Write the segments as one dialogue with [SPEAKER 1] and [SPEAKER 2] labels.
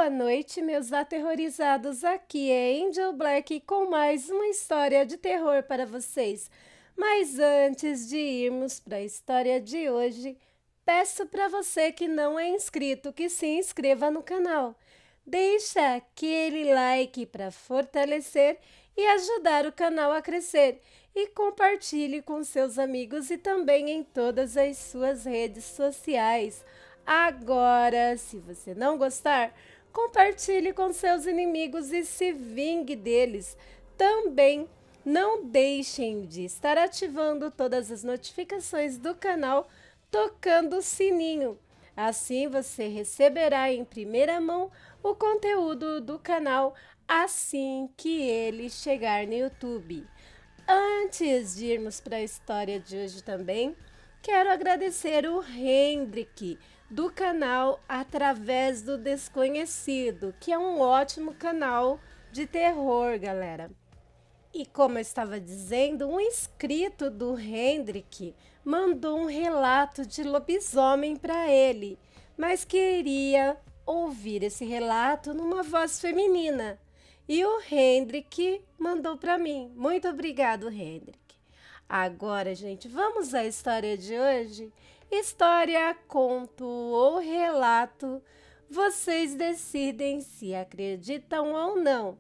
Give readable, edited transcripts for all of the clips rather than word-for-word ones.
[SPEAKER 1] Boa noite, meus aterrorizados. Aqui é Angel Black com mais uma história de terror para vocês. Mas antes de irmos para a história de hoje, peço para você que não é inscrito que se inscreva no canal. Deixa aquele like para fortalecer e ajudar o canal a crescer. E compartilhe com seus amigos e também em todas as suas redes sociais. Agora, se você não gostar, compartilhe com seus inimigos e se vingue deles. Também não deixem de estar ativando todas as notificações do canal, tocando o sininho. Assim você receberá em primeira mão o conteúdo do canal assim que ele chegar no YouTube. Antes de irmos para a história de hoje também, quero agradecer o Hendrik do canal Através do Desconhecido, que é um ótimo canal de terror, galera. E como eu estava dizendo, um inscrito do Hendrik mandou um relato de lobisomem para ele, mas queria ouvir esse relato numa voz feminina. E o Hendrik mandou para mim. Muito obrigado, Hendrik. Agora, gente, vamos à história de hoje? História, conto ou relato, vocês decidem se acreditam ou não.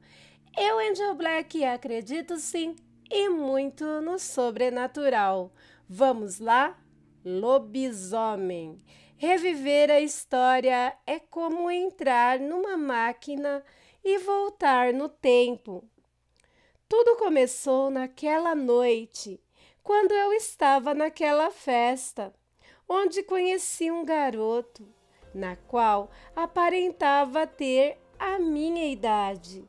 [SPEAKER 1] Eu, Angel Black, acredito sim e muito no sobrenatural. Vamos lá? Lobisomem. Reviver a história é como entrar numa máquina e voltar no tempo. Tudo começou naquela noite, quando eu estava naquela festa, onde conheci um garoto, na qual aparentava ter a minha idade.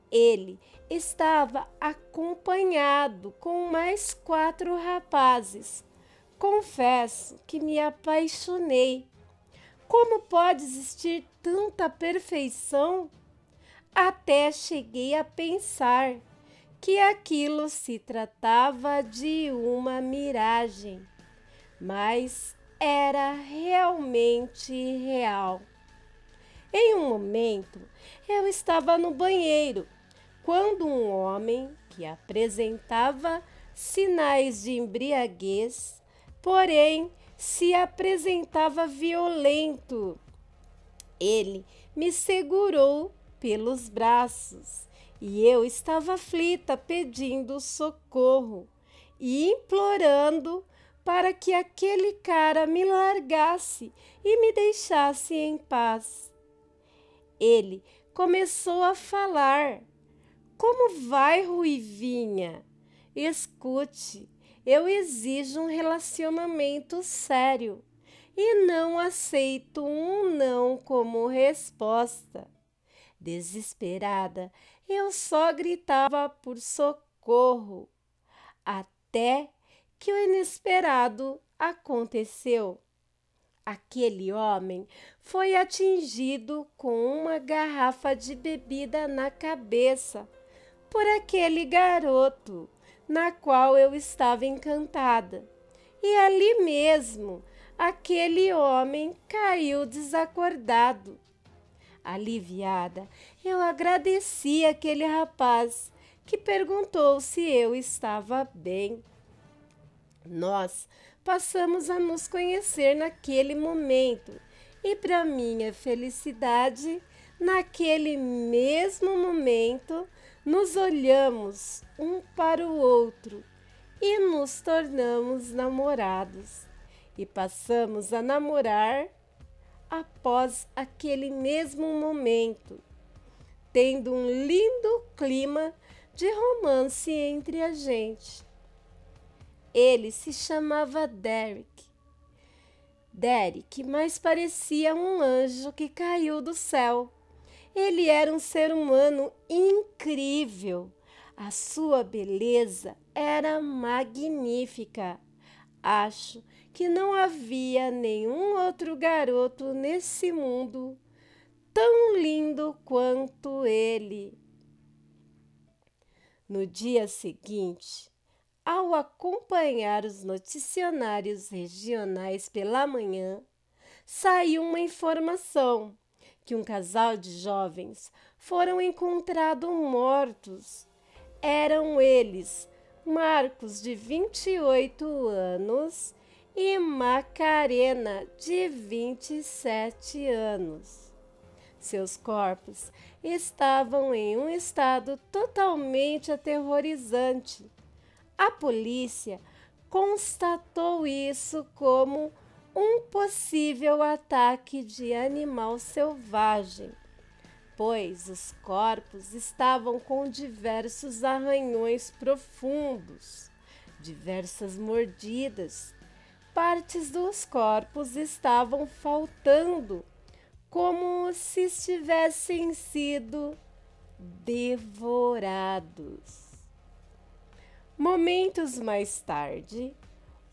[SPEAKER 1] Ele estava acompanhado com mais 4 rapazes. Confesso que me apaixonei. Como pode existir tanta perfeição? Até cheguei a pensar que aquilo se tratava de uma miragem, mas era realmente real. Em um momento, eu estava no banheiro, quando um homem que apresentava sinais de embriaguez, porém se apresentava violento. Ele me segurou pelos braços e eu estava aflita pedindo socorro e implorando para que aquele cara me largasse e me deixasse em paz. Ele começou a falar: "Como vai, Ruivinha? Escute, eu exijo um relacionamento sério e não aceito um não como resposta." Desesperada, eu só gritava por socorro, até que o inesperado aconteceu. Aquele homem foi atingido com uma garrafa de bebida na cabeça por aquele garoto, na qual eu estava encantada. E ali mesmo, aquele homem caiu desacordado. Aliviada, eu agradeci aquele rapaz que perguntou se eu estava bem. Nós passamos a nos conhecer naquele momento e, para minha felicidade, naquele mesmo momento, nos olhamos um para o outro e nos tornamos namorados. E passamos a namorar após aquele mesmo momento, tendo um lindo clima de romance entre a gente. Ele se chamava Derek. Derek, mas parecia um anjo que caiu do céu. Ele era um ser humano incrível. A sua beleza era magnífica. Acho que não havia nenhum outro garoto nesse mundo tão lindo quanto ele. No dia seguinte, ao acompanhar os noticiários regionais pela manhã, saiu uma informação que um casal de jovens foram encontrados mortos. Eram eles Marcos, de 28 anos, e Macarena, de 27 anos. Seus corpos estavam em um estado totalmente aterrorizante. A polícia constatou isso como um possível ataque de animal selvagem, pois os corpos estavam com diversos arranhões profundos, diversas mordidas. Partes dos corpos estavam faltando, como se tivessem sido devorados. Momentos mais tarde,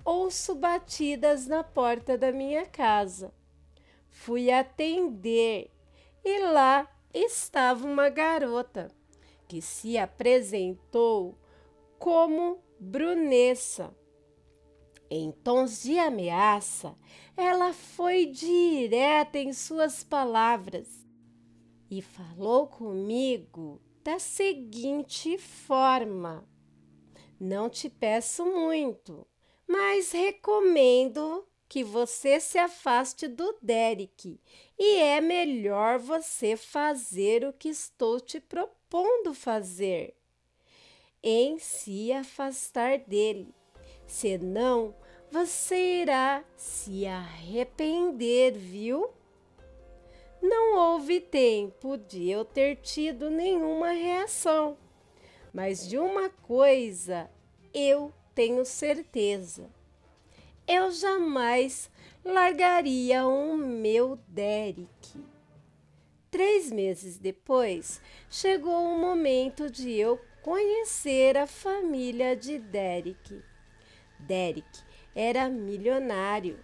[SPEAKER 1] ouço batidas na porta da minha casa. Fui atender e lá estava uma garota que se apresentou como Brunessa. Em tons de ameaça, ela foi direta em suas palavras e falou comigo da seguinte forma: não te peço muito, mas recomendo que você se afaste do Derek e é melhor você fazer o que estou te propondo fazer, em se afastar dele. Senão, você irá se arrepender, viu? Não houve tempo de eu ter tido nenhuma reação, mas de uma coisa eu tenho certeza: eu jamais largaria o meu Derek. 3 meses depois, chegou o momento de eu conhecer a família de Derek. Derek era milionário.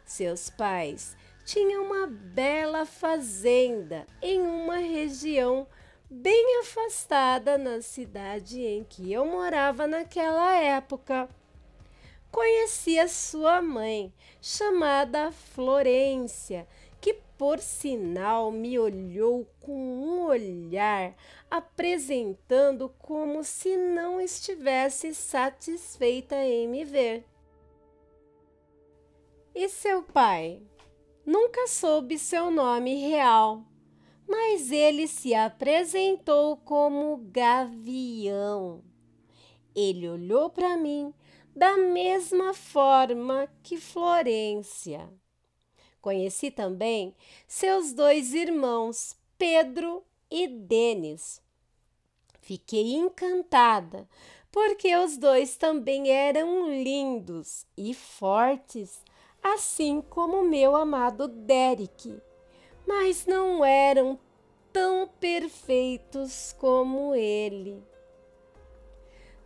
[SPEAKER 1] Seus pais tinham uma bela fazenda em uma região bem afastada na cidade em que eu morava naquela época. Conhecia sua mãe, chamada Florência, que por sinal me olhou com um olhar apresentando como se não estivesse satisfeita em me ver. E seu pai? Nunca soube seu nome real, mas ele se apresentou como Gavião. Ele olhou para mim da mesma forma que Florência. Conheci também seus 2 irmãos, Pedro e Denis. Fiquei encantada, porque os 2 também eram lindos e fortes, assim como meu amado Derek, mas não eram tão perfeitos como ele.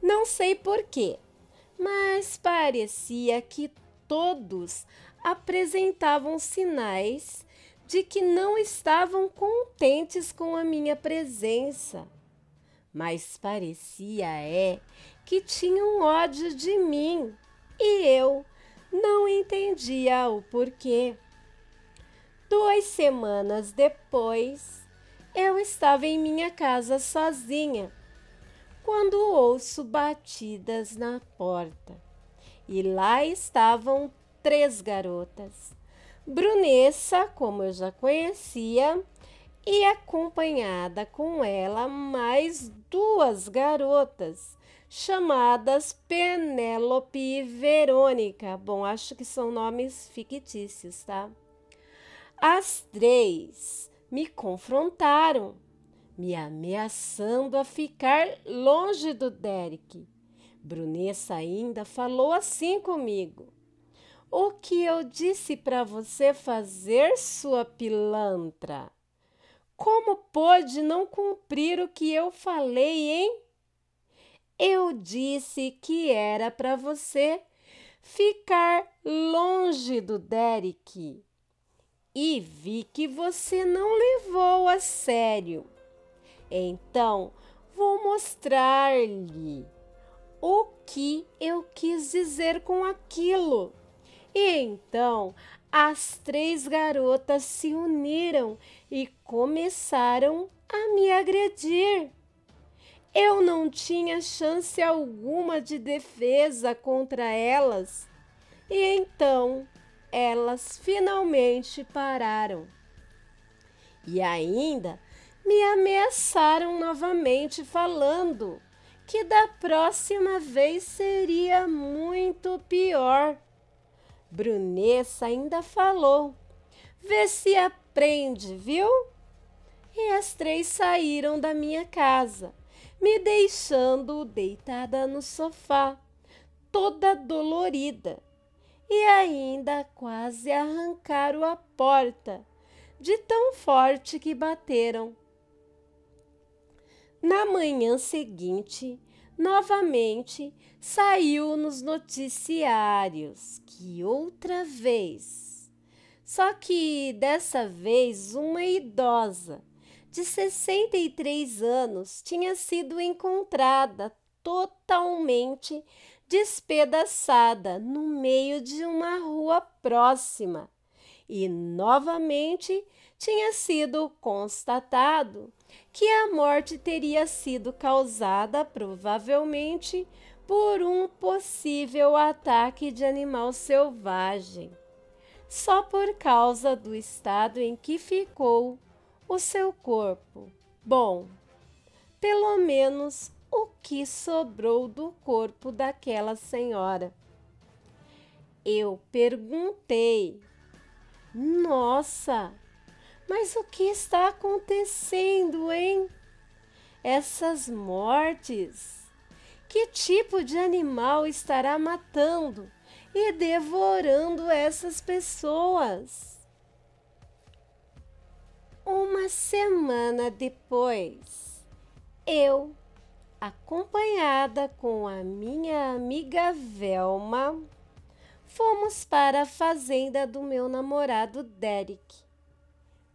[SPEAKER 1] Não sei porquê, mas parecia que todos apresentavam sinais de que não estavam contentes com a minha presença. Mas parecia que tinham ódio de mim e eu não entendia o porquê. 2 semanas depois, eu estava em minha casa sozinha, quando ouço batidas na porta. E lá estavam 3 garotas. Brunessa, como eu já conhecia, e acompanhada com ela mais 2 garotas, chamadas Penélope e Verônica. Bom, acho que são nomes fictícios, tá? As 3 me confrontaram, me ameaçando a ficar longe do Derek. Brunessa ainda falou assim comigo: o que eu disse para você fazer, sua pilantra? Como pôde não cumprir o que eu falei, hein? Eu disse que era para você ficar longe do Derek e vi que você não levou a sério. Então, vou mostrar-lhe o que eu quis dizer com aquilo. E então, As 3 garotas se uniram e começaram a me agredir. Eu não tinha chance alguma de defesa contra elas, e então elas finalmente pararam. E ainda me ameaçaram novamente, falando que da próxima vez seria muito pior. Brunessa ainda falou: "Vê se aprende, viu?" E as 3 saíram da minha casa, me deixando deitada no sofá, toda dolorida, e ainda quase arrancaram a porta, de tão forte que bateram. Na manhã seguinte, novamente saiu nos noticiários que outra vez, só que dessa vez uma idosa de 63 anos tinha sido encontrada totalmente despedaçada no meio de uma rua próxima e novamente tinha sido constatado que a morte teria sido causada provavelmente por um possível ataque de animal selvagem, só por causa do estado em que ficou o seu corpo. Bom, pelo menos o que sobrou do corpo daquela senhora. Eu perguntei: "Nossa, mas o que está acontecendo, hein? Essas mortes? Que tipo de animal estará matando e devorando essas pessoas?" Uma semana depois, eu, acompanhada com a minha amiga Velma, fomos para a fazenda do meu namorado Derek.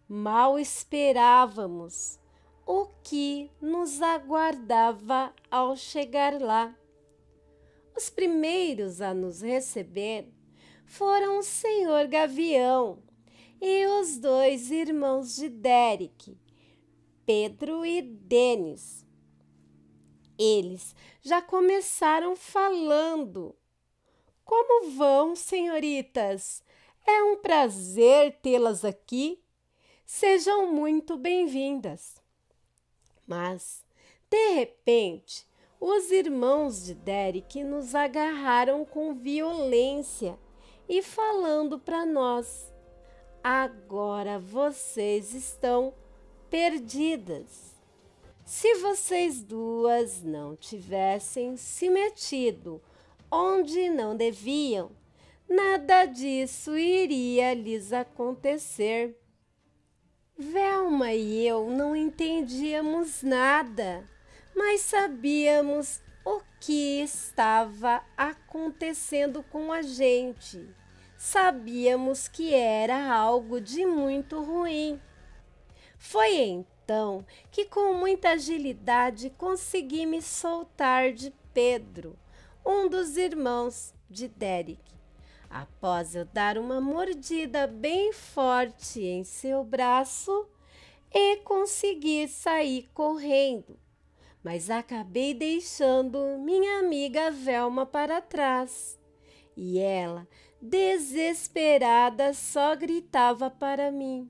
[SPEAKER 1] Mal esperávamos o que nos aguardava ao chegar lá. Os primeiros a nos receber foram o senhor Gavião e os 2 irmãos de Derek, Pedro e Denis. Eles já começaram falando: "Como vão, senhoritas? É um prazer tê-las aqui. Sejam muito bem-vindas." Mas, de repente, os irmãos de Derek nos agarraram com violência e falando para nós: "Agora vocês estão perdidas. Se vocês duas não tivessem se metido onde não deviam, nada disso iria lhes acontecer." Velma e eu não entendíamos nada, mas sabíamos o que estava acontecendo com a gente. Sabíamos que era algo de muito ruim. Foi então que, com muita agilidade, consegui me soltar de Pedro, um dos irmãos de Derek. Após eu dar uma mordida bem forte em seu braço e conseguir sair correndo, mas acabei deixando minha amiga Velma para trás. E ela, desesperada, só gritava para mim: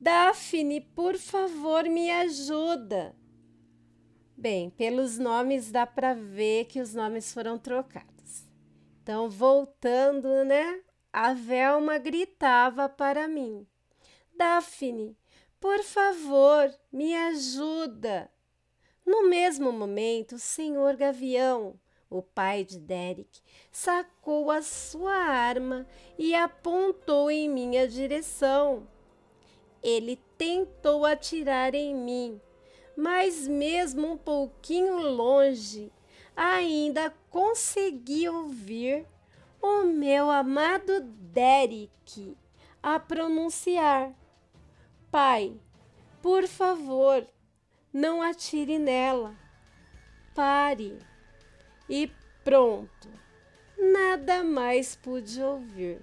[SPEAKER 1] "Daphne, por favor, me ajuda." Bem, pelos nomes dá para ver que os nomes foram trocados. Então, voltando, né? A Velma gritava para mim: "Daphne, por favor, me ajuda." No mesmo momento, o senhor Gavião, o pai de Derek, sacou a sua arma e apontou em minha direção. Ele tentou atirar em mim, mas mesmo um pouquinho longe, ainda consegui ouvir o meu amado Derek a pronunciar: "Pai, por favor, não atire nela. Pare." E pronto, nada mais pude ouvir.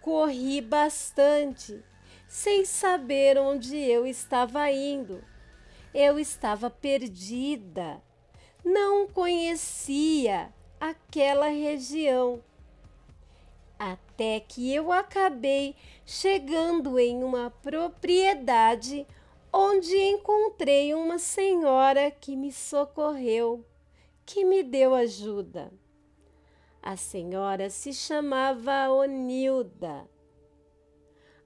[SPEAKER 1] corri bastante, sem saber onde eu estava indo. Eu estava perdida, não conhecia aquela região. Até que eu acabei chegando em uma propriedade onde encontrei uma senhora que me socorreu, que me deu ajuda. A senhora se chamava Onilda.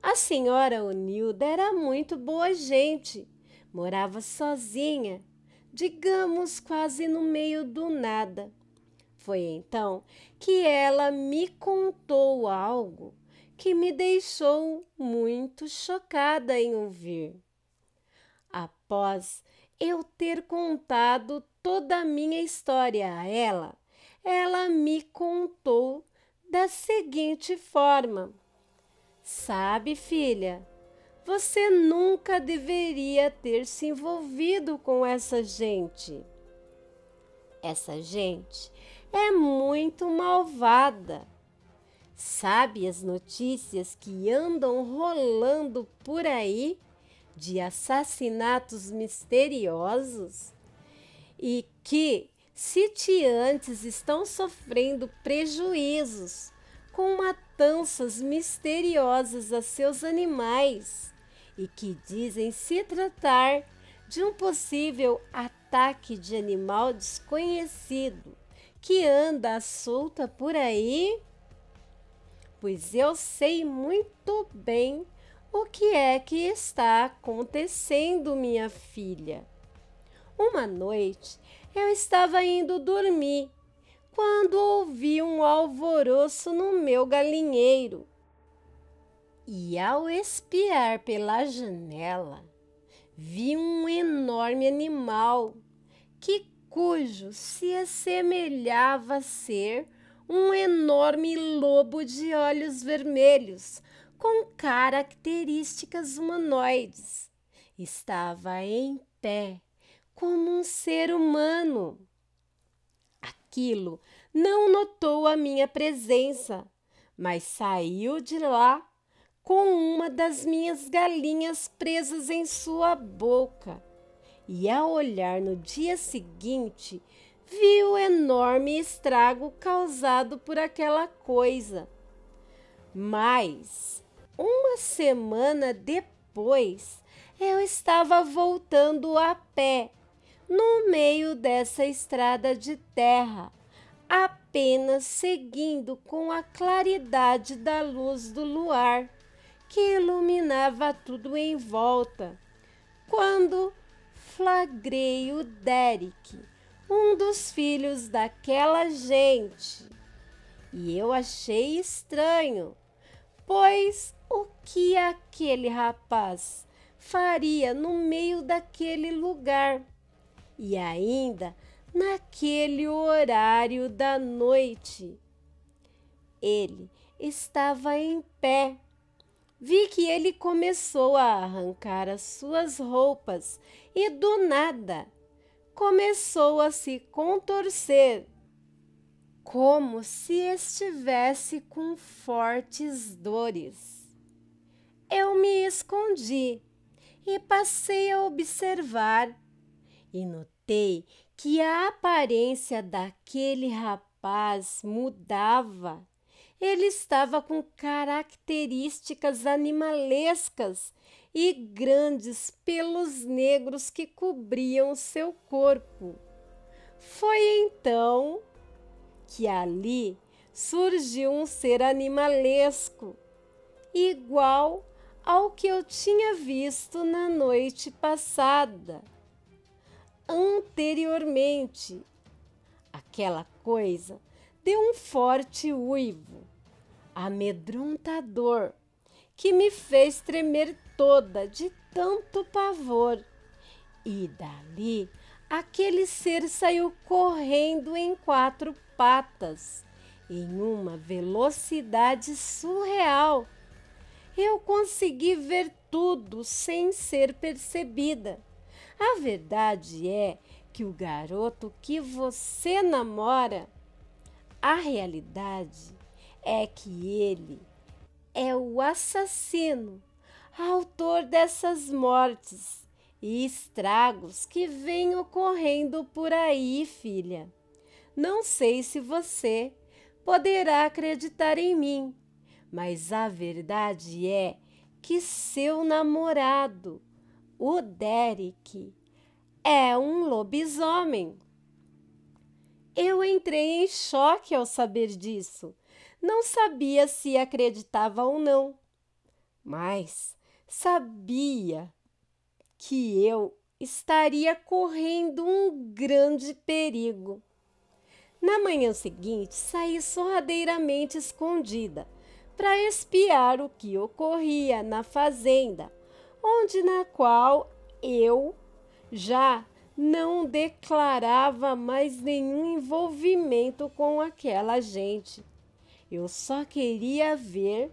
[SPEAKER 1] A senhora Onilda era muito boa gente, morava sozinha, digamos quase no meio do nada. Foi então que ela me contou algo que me deixou muito chocada em ouvir. Após eu ter contado toda a minha história a ela me contou da seguinte forma: sabe, filha, você nunca deveria ter se envolvido com essa gente. Essa gente é muito malvada. Sabe as notícias que andam rolando por aí de assassinatos misteriosos? E que sitiantes estão sofrendo prejuízos com matanças misteriosas a seus animais e que dizem se tratar de um possível ataque de animal desconhecido que anda solta por aí? Pois eu sei muito bem o que é que está acontecendo, minha filha. Uma noite eu estava indo dormir quando ouvi um alvoroço no meu galinheiro. E ao espiar pela janela, vi um enorme animal cujo se assemelhava ser um enorme lobo de olhos vermelhos, com características humanoides. Estava em pé, como um ser humano. Aquilo não notou a minha presença, mas saiu de lá com uma das minhas galinhas presas em sua boca. E ao olhar no dia seguinte, vi o enorme estrago causado por aquela coisa. Mas, uma semana depois, eu estava voltando a pé, no meio dessa estrada de terra, apenas seguindo com a claridade da luz do luar, que iluminava tudo em volta, quando flagrei o Derek, um dos filhos daquela gente. E eu achei estranho, pois o que aquele rapaz faria no meio daquele lugar? E ainda naquele horário da noite. Ele estava em pé. Vi que ele começou a arrancar as suas roupas e, do nada, começou a se contorcer, como se estivesse com fortes dores. Eu me escondi e passei a observar e notei que a aparência daquele rapaz mudava. Ele estava com características animalescas e grandes pelos negros que cobriam seu corpo. Foi então que ali surgiu um ser animalesco, igual ao que eu tinha visto na noite passada. Anteriormente, aquela coisa deu um forte uivo, amedrontador, que me fez tremer toda de tanto pavor. E dali, aquele ser saiu correndo em 4 patas, em uma velocidade surreal. Eu consegui ver tudo sem ser percebida. A verdade é que o garoto que você namora, a realidade é que ele é o assassino, autor dessas mortes e estragos que vêm ocorrendo por aí, filha. Não sei se você poderá acreditar em mim, mas a verdade é que seu namorado, o Derek, é um lobisomem. Eu entrei em choque ao saber disso. Não sabia se acreditava ou não, mas sabia que eu estaria correndo um grande perigo. Na manhã seguinte, saí sorrateiramente escondida para espiar o que ocorria na fazenda, na qual eu já não declarava mais nenhum envolvimento com aquela gente. Eu só queria ver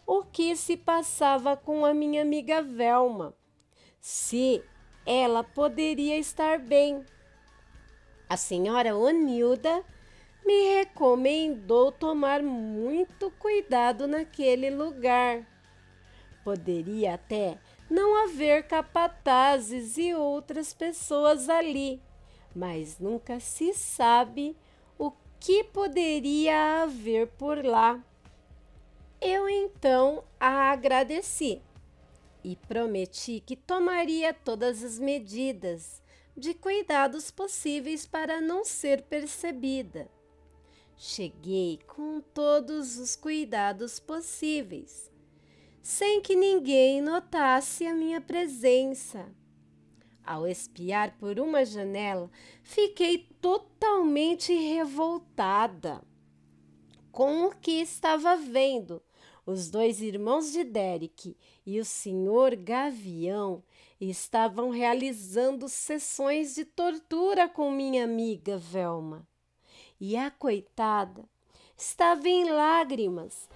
[SPEAKER 1] o que se passava com a minha amiga Velma, se ela poderia estar bem. A senhora Onilda me recomendou tomar muito cuidado naquele lugar. Poderia até não haver capatazes e outras pessoas ali, mas nunca se sabe o que poderia haver por lá. Eu então a agradeci e prometi que tomaria todas as medidas de cuidados possíveis para não ser percebida. Cheguei com todos os cuidados possíveis, sem que ninguém notasse a minha presença. Ao espiar por uma janela, fiquei totalmente revoltada com o que estava vendo. Os dois irmãos de Derek e o senhor Gavião estavam realizando sessões de tortura com minha amiga Velma. E a coitada estava em lágrimas,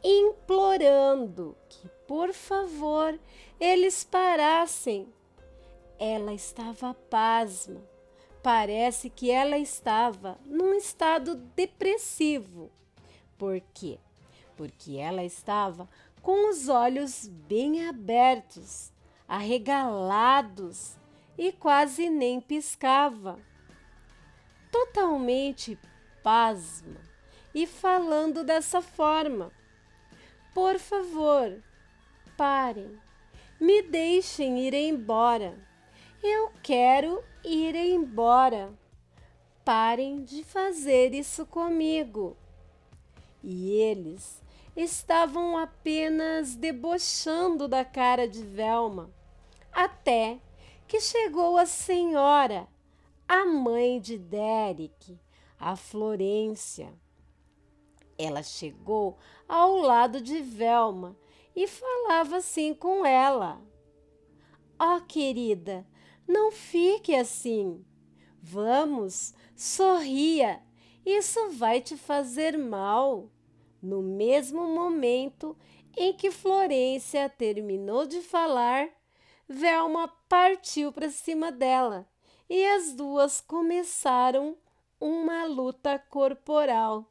[SPEAKER 1] implorando que, por favor, eles parassem. Ela estava pasma. Parece que ela estava num estado depressivo. Por quê? Porque ela estava com os olhos bem abertos, arregalados e quase nem piscava. Totalmente pasma e falando dessa forma: por favor, parem, me deixem ir embora. Eu quero ir embora. Parem de fazer isso comigo. E eles estavam apenas debochando da cara de Velma, até que chegou a senhora, a mãe de Derek, a Florência. Ela chegou ao lado de Velma e falava assim com ela: ó, querida, não fique assim. Vamos, sorria. Isso vai te fazer mal. No mesmo momento em que Florência terminou de falar, Velma partiu para cima dela e as duas começaram uma luta corporal,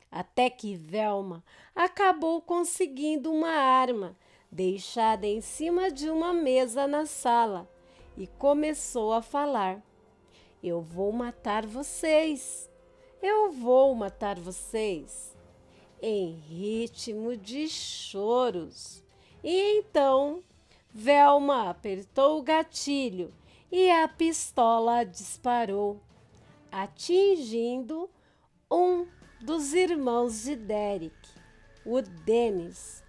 [SPEAKER 1] até que Velma acabou conseguindo uma arma deixada em cima de uma mesa na sala e começou a falar: eu vou matar vocês, eu vou matar vocês, em ritmo de choros. E então Velma apertou o gatilho e a pistola disparou, atingindo um dos irmãos de Derek, o Dennis.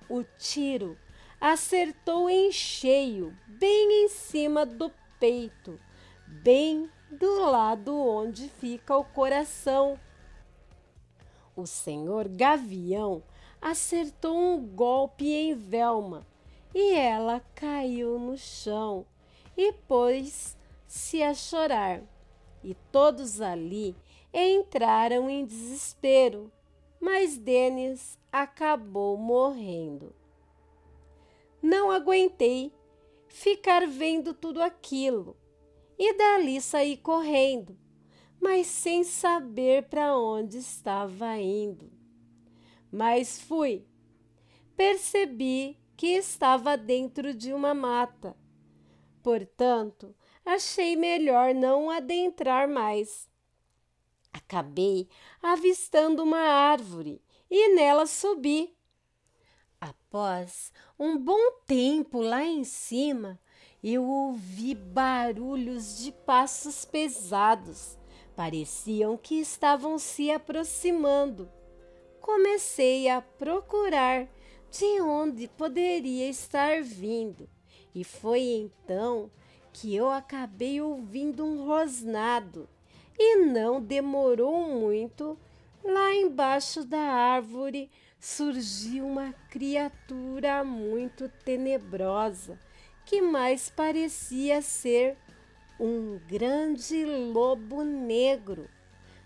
[SPEAKER 1] O tiro acertou em cheio, bem em cima do peito, bem do lado onde fica o coração. O senhor Gavião acertou um golpe em Velma e ela caiu no chão e pôs-se a chorar. E todos ali entraram em desespero, mas Dennis acabou morrendo. Não aguentei ficar vendo tudo aquilo e dali saí correndo, mas sem saber para onde estava indo. Mas fui. percebi que estava dentro de uma mata. Portanto, achei melhor não adentrar mais. Acabei avistando uma árvore e nela subi. Após um bom tempo lá em cima, eu ouvi barulhos de passos pesados. Pareciam que estavam se aproximando. Comecei a procurar de onde poderia estar vindo, e foi então que eu acabei ouvindo um rosnado, e não demorou muito, lá embaixo da árvore surgiu uma criatura muito tenebrosa, que mais parecia ser um grande lobo negro,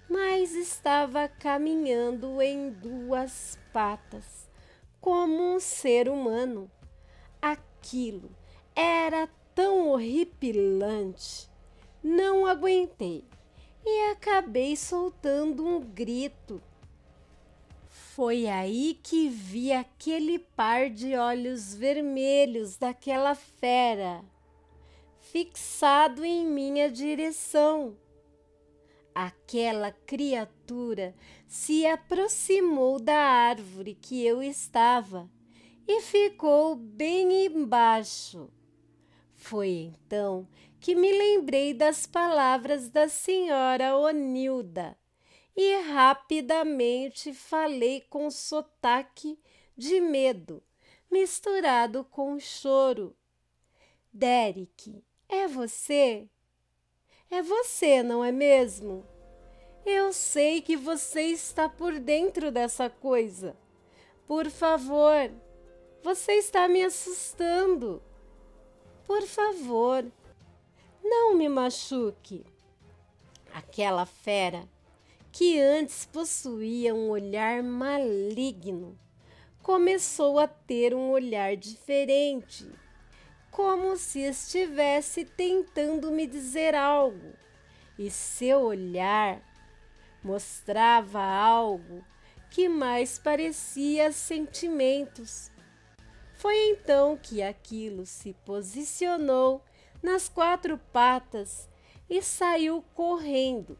[SPEAKER 1] mas estava caminhando em duas patas, como um ser humano. Aquilo era tão horripilante, não aguentei e acabei soltando um grito. Foi aí que vi aquele par de olhos vermelhos daquela fera, fixado em minha direção. Aquela criatura se aproximou da árvore que eu estava e ficou bem embaixo. Foi então que me lembrei das palavras da senhora Onilda e rapidamente falei com sotaque de medo, misturado com choro. Derek, é você? É você, não é mesmo? Eu sei que você está por dentro dessa coisa. Por favor, você está me assustando. Por favor, não me machuque. Aquela fera, que antes possuía um olhar maligno, começou a ter um olhar diferente, como se estivesse tentando me dizer algo, e seu olhar mostrava algo que mais parecia sentimentos. Foi então que aquilo se posicionou nas quatro patas e saiu correndo,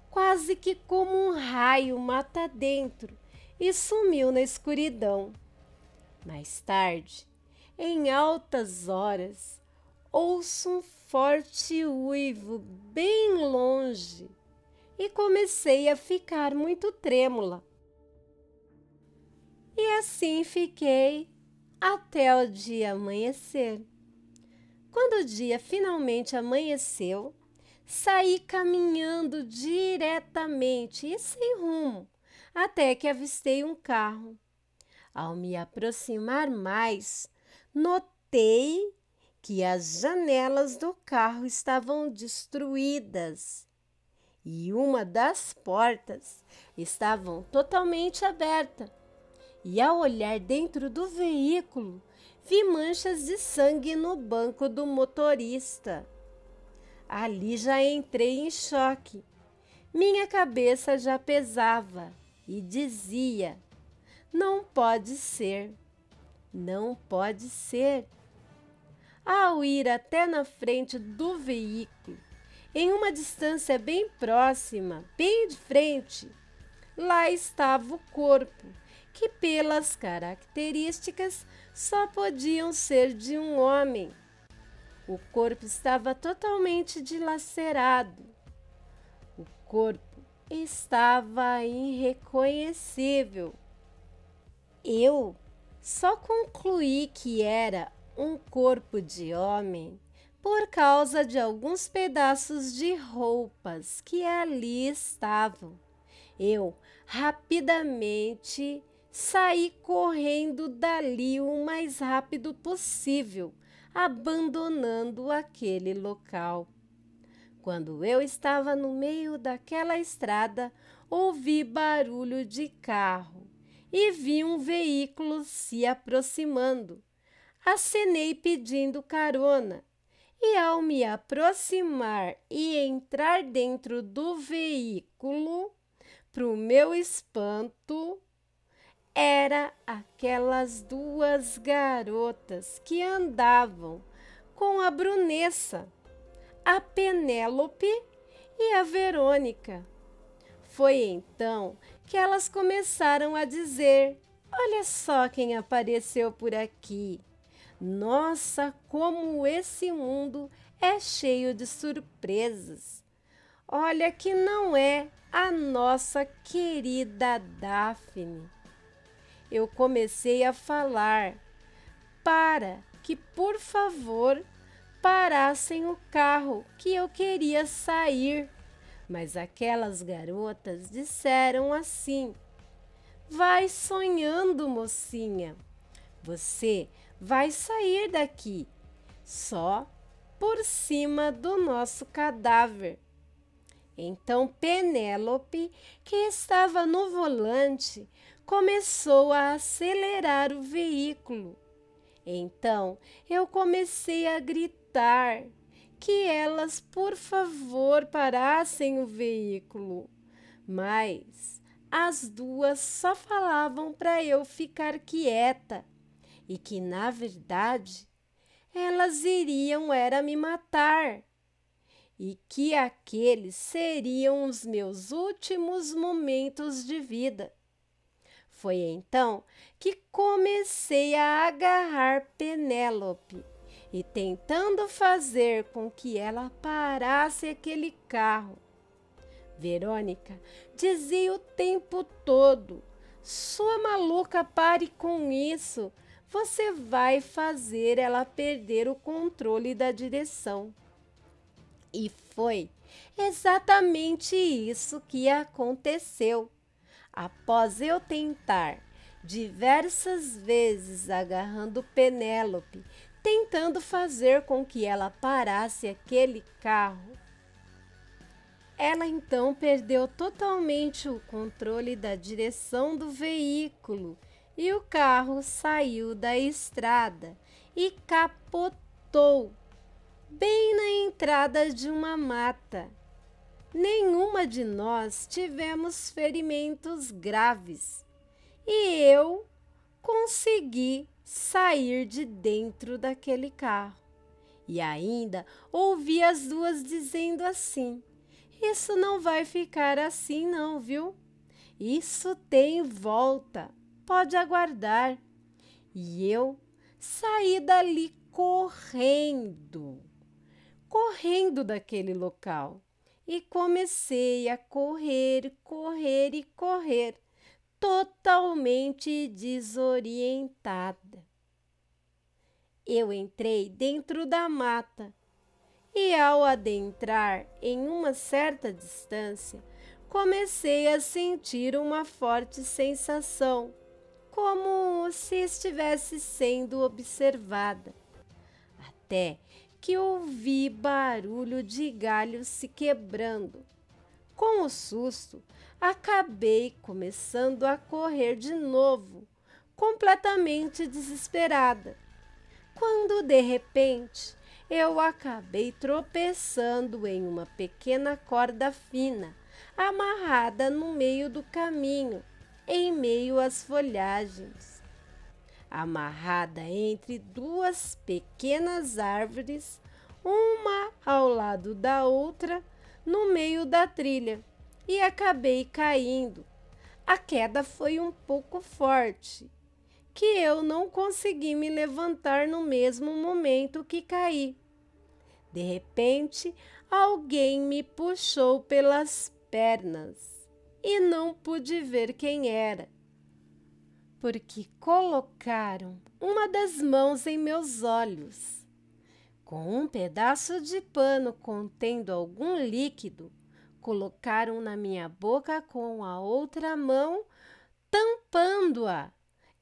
[SPEAKER 1] quase que como um raio mata dentro, e sumiu na escuridão. Mais tarde, em altas horas, ouço um forte uivo bem longe e comecei a ficar muito trêmula. E assim fiquei até o dia amanhecer. Quando o dia finalmente amanheceu, saí caminhando diretamente e sem rumo, até que avistei um carro. Ao me aproximar mais, notei que as janelas do carro estavam destruídas e uma das portas estava totalmente aberta. E ao olhar dentro do veículo, vi manchas de sangue no banco do motorista. Ali já entrei em choque. Minha cabeça já pesava e dizia: não pode ser, não pode ser. Ao ir até na frente do veículo, em uma distância bem próxima, bem de frente, lá estava o corpo, que pelas características só podiam ser de um homem. O corpo estava totalmente dilacerado. O corpo estava irreconhecível. Eu só concluí que era um corpo de homem por causa de alguns pedaços de roupas que ali estavam. Eu rapidamente saí correndo dali o mais rápido possível, abandonando aquele local. Quando eu estava no meio daquela estrada, ouvi barulho de carro e vi um veículo se aproximando. Acenei pedindo carona e, ao me aproximar e entrar dentro do veículo, para o meu espanto, Era aquelas duas garotas que andavam com a Brunessa, a Penélope e a Verônica. Foi então que elas começaram a dizer: olha só quem apareceu por aqui. Nossa, como esse mundo é cheio de surpresas. Olha que não é a nossa querida Daphne. Eu comecei a falar para que, por favor, parassem o carro, que eu queria sair. Mas aquelas garotas disseram assim: vai sonhando, mocinha. Você vai sair daqui, só por cima do nosso cadáver. Então Penélope, que estava no volante, começou a acelerar o veículo. Então eu comecei a gritar que elas, por favor, parassem o veículo. Mas as duas só falavam para eu ficar quieta e que, na verdade, elas iriam era me matar e que aqueles seriam os meus últimos momentos de vida. Foi então que comecei a agarrar Penélope e tentando fazer com que ela parasse aquele carro. Verônica dizia o tempo todo: sua maluca, pare com isso, você vai fazer ela perder o controle da direção. E foi exatamente isso que aconteceu. Após eu tentar diversas vezes agarrando Penélope, tentando fazer com que ela parasse aquele carro, ela então perdeu totalmente o controle da direção do veículo e o carro saiu da estrada e capotou bem na entrada de uma mata. Nenhuma de nós tivemos ferimentos graves e eu consegui sair de dentro daquele carro. E ainda ouvi as duas dizendo assim: isso não vai ficar assim não, viu? Isso tem volta, pode aguardar. E eu saí dali correndo daquele local. E comecei a correr, totalmente desorientada. Eu entrei dentro da mata e, ao adentrar em uma certa distância, comecei a sentir uma forte sensação, como se estivesse sendo observada. Até que ouvi barulho de galhos se quebrando. Com o susto, acabei começando a correr de novo, completamente desesperada. Quando, de repente, eu acabei tropeçando em uma pequena corda fina, amarrada no meio do caminho, em meio às folhagens. Amarrada entre duas pequenas árvores, uma ao lado da outra, no meio da trilha, e acabei caindo. A queda foi um pouco forte, que eu não consegui me levantar no mesmo momento que caí. De repente, alguém me puxou pelas pernas e não pude ver quem era, porque colocaram uma das mãos em meus olhos. Com um pedaço de pano contendo algum líquido, colocaram na minha boca com a outra mão, tampando-a,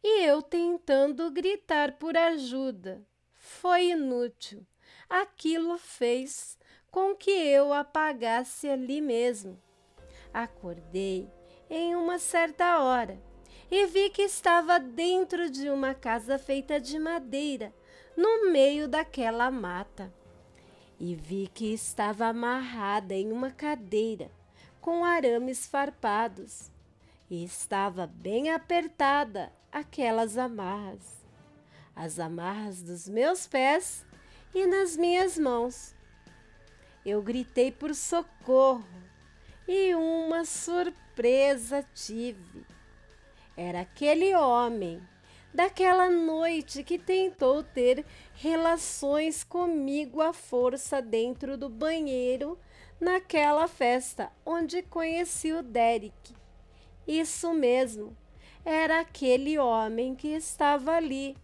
[SPEAKER 1] e eu tentando gritar por ajuda. Foi inútil. Aquilo fez com que eu apagasse ali mesmo. Acordei em uma certa hora e vi que estava dentro de uma casa feita de madeira, no meio daquela mata. E vi que estava amarrada em uma cadeira, com arames farpados. e estava bem apertada aquelas amarras, as amarras dos meus pés e nas minhas mãos. Eu gritei por socorro e uma surpresa tive. Era aquele homem daquela noite que tentou ter relações comigo à força dentro do banheiro naquela festa onde conheci o Derek. Isso mesmo, era aquele homem que estava ali.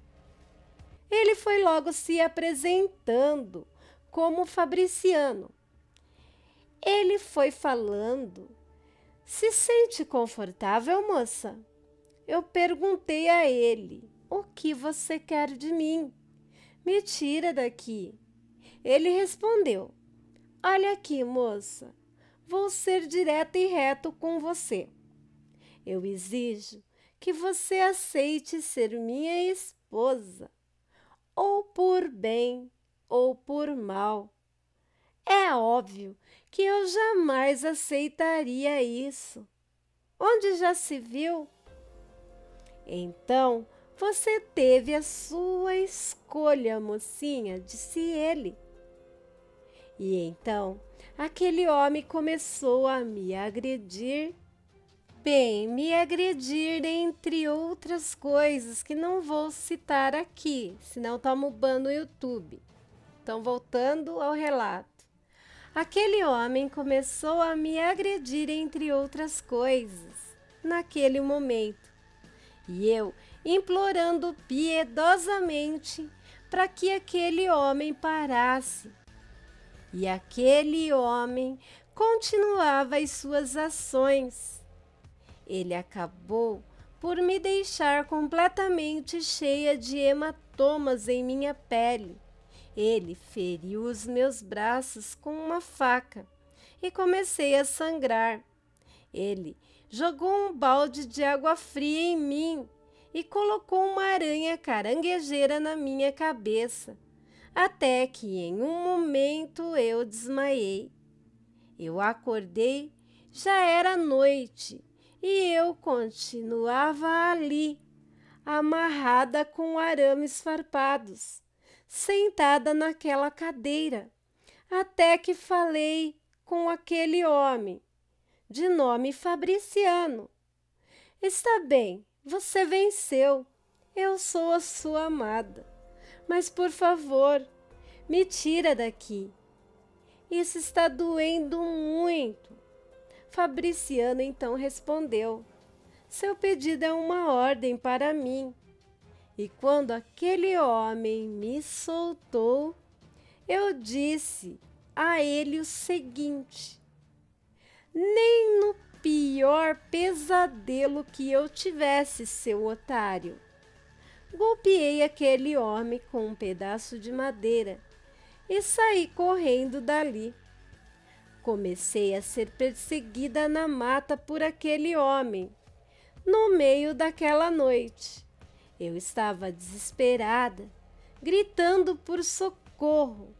[SPEAKER 1] Ele foi logo se apresentando como Fabriciano. Ele foi falando: "Se sente confortável, moça?" Eu perguntei a ele: "O que você quer de mim? Me tira daqui." Ele respondeu: "Olha aqui, moça, vou ser direto e reto com você. Eu exijo que você aceite ser minha esposa, ou por bem ou por mal. É óbvio que eu jamais aceitaria isso. Onde já se viu? Então, você teve a sua escolha, mocinha", disse ele. E então, aquele homem começou a me agredir. Bem, me agredir entre outras coisas que não vou citar aqui, senão tomo ban no YouTube. Então, voltando ao relato. Aquele homem começou a me agredir entre outras coisas, naquele momento. E eu implorando piedosamente para que aquele homem parasse. E aquele homem continuava as suas ações. Ele acabou por me deixar completamente cheia de hematomas em minha pele. Ele feriu os meus braços com uma faca e comecei a sangrar. Ele jogou um balde de água fria em mim e colocou uma aranha caranguejeira na minha cabeça, até que em um momento eu desmaiei. Eu acordei, já era noite e eu continuava ali, amarrada com arames farpados, sentada naquela cadeira, até que falei com aquele homem, de nome Fabriciano. "Está bem, você venceu. Eu sou a sua amada. Mas, por favor, me tira daqui. Isso está doendo muito." Fabriciano então respondeu: "Seu pedido é uma ordem para mim." E quando aquele homem me soltou, eu disse a ele o seguinte: "Nem no pior pesadelo que eu tivesse, seu otário." Golpeei aquele homem com um pedaço de madeira e saí correndo dali. Comecei a ser perseguida na mata por aquele homem, no meio daquela noite. Eu estava desesperada, gritando por socorro.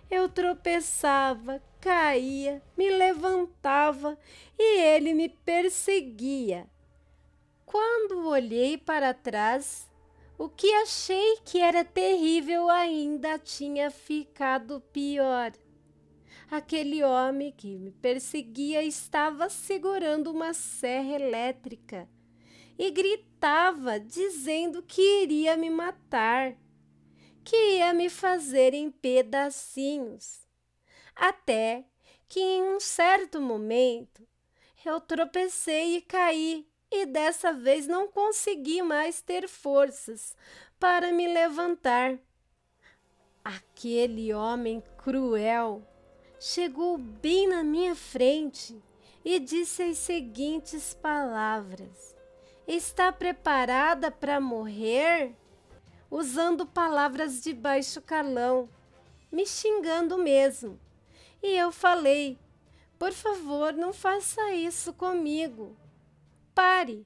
[SPEAKER 1] Eu tropeçava, caía, me levantava e ele me perseguia. Quando olhei para trás, o que achei que era terrível ainda tinha ficado pior. Aquele homem que me perseguia estava segurando uma serra elétrica e gritava, dizendo que iria me matar, que ia me fazer em pedacinhos. Até que em um certo momento eu tropecei e caí, e dessa vez não consegui mais ter forças para me levantar. Aquele homem cruel chegou bem na minha frente e disse as seguintes palavras: "Está preparada para morrer?" Usando palavras de baixo calão, me xingando mesmo. E eu falei: "Por favor, não faça isso comigo. Pare."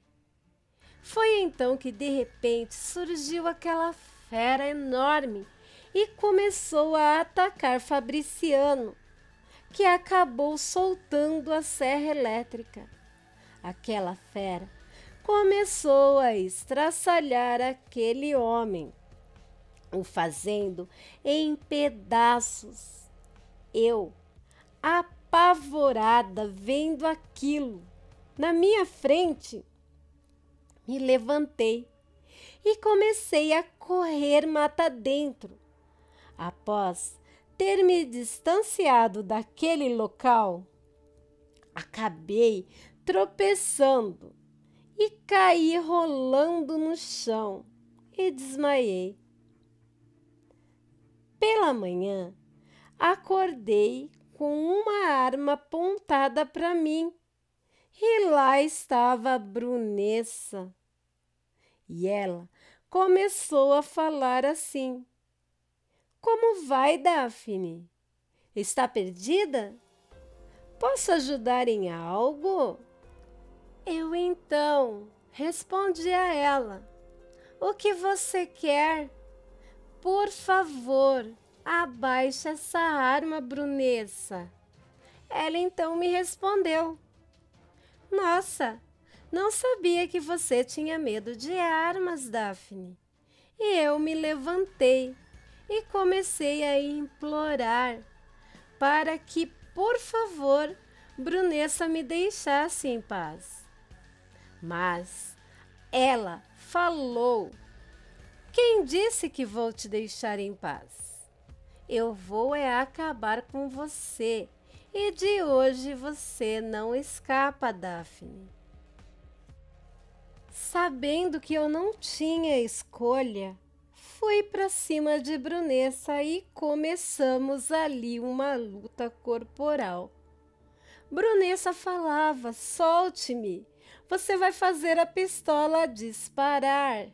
[SPEAKER 1] Foi então que de repente surgiu aquela fera enorme e começou a atacar Fabriciano, que acabou soltando a serra elétrica. Aquela fera começou a estraçalhar aquele homem, o fazendo em pedaços. Eu, apavorada vendo aquilo na minha frente, me levantei e comecei a correr mata dentro. Após ter me distanciado daquele local, acabei tropeçando e caí rolando no chão e desmaiei. Pela manhã, acordei com uma arma apontada para mim e lá estava a Brunessa. E ela começou a falar assim: Como vai, Daphne? Está perdida? Posso ajudar em algo? Eu então respondi a ela: O que você quer? Por favor, abaixe essa arma, Brunessa. Ela então me respondeu: Nossa, não sabia que você tinha medo de armas, Daphne. E eu me levantei e comecei a implorar para que, por favor, Brunessa me deixasse em paz. Mas ela falou: Quem disse que vou te deixar em paz? Eu vou acabar com você e de hoje você não escapa, Daphne. Sabendo que eu não tinha escolha, fui para cima de Brunessa e começamos ali uma luta corporal. Brunessa falava: Solte-me, você vai fazer a pistola disparar.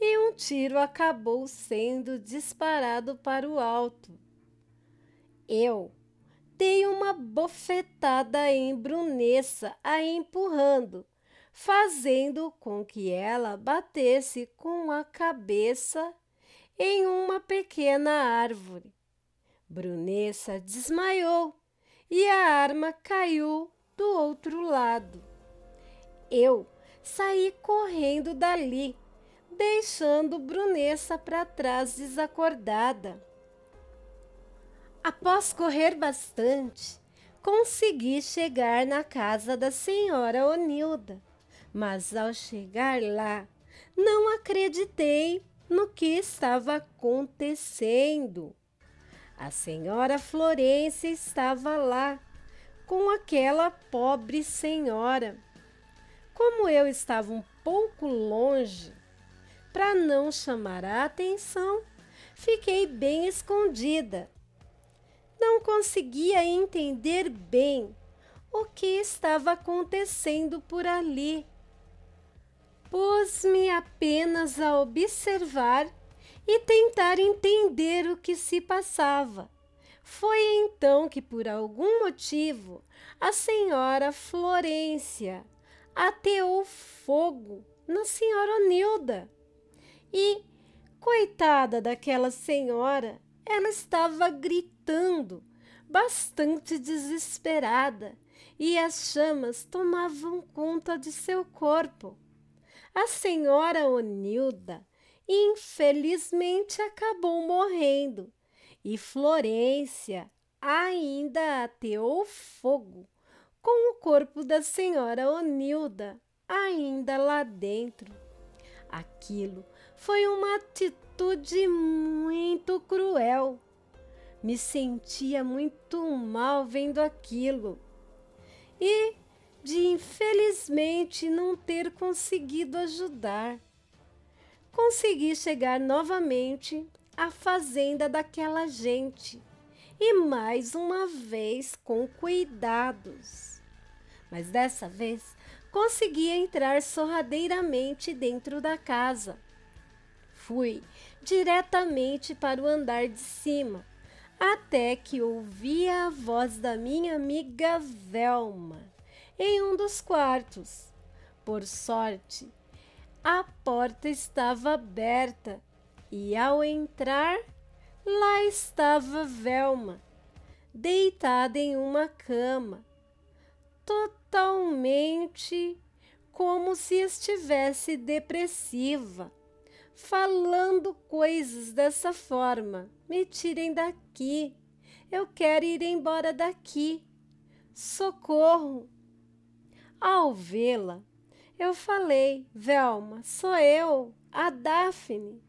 [SPEAKER 1] E um tiro acabou sendo disparado para o alto. Eu dei uma bofetada em Brunessa, a empurrando, fazendo com que ela batesse com a cabeça em uma pequena árvore. Brunessa desmaiou e a arma caiu do outro lado. Eu saí correndo dali, deixando Brunessa para trás desacordada. Após correr bastante, consegui chegar na casa da senhora Onilda, mas ao chegar lá, não acreditei no que estava acontecendo. A senhora Florência estava lá, com aquela pobre senhora. Como eu estava um pouco longe, para não chamar a atenção, fiquei bem escondida. Não conseguia entender bem o que estava acontecendo por ali. Pus-me apenas a observar e tentar entender o que se passava. Foi então que, por algum motivo, a senhora Florência ateou fogo na senhora Onilda. E, coitada daquela senhora, ela estava gritando, bastante desesperada, e as chamas tomavam conta de seu corpo. A senhora Onilda, infelizmente, acabou morrendo, e Florência ainda ateou fogo com o corpo da senhora Onilda ainda lá dentro. Aquilo foi uma atitude muito cruel. Me sentia muito mal vendo aquilo e de infelizmente não ter conseguido ajudar. Consegui chegar novamente à fazenda daquela gente e mais uma vez com cuidados. Mas dessa vez consegui entrar sorrateiramente dentro da casa. Fui diretamente para o andar de cima, até que ouvi a voz da minha amiga Velma em um dos quartos. Por sorte, a porta estava aberta e, ao entrar, lá estava Velma, deitada em uma cama, totalmente como se estivesse depressiva, falando coisas dessa forma. Me tirem daqui, eu quero ir embora daqui, socorro. Ao vê-la, eu falei: Velma, sou eu, a Daphne.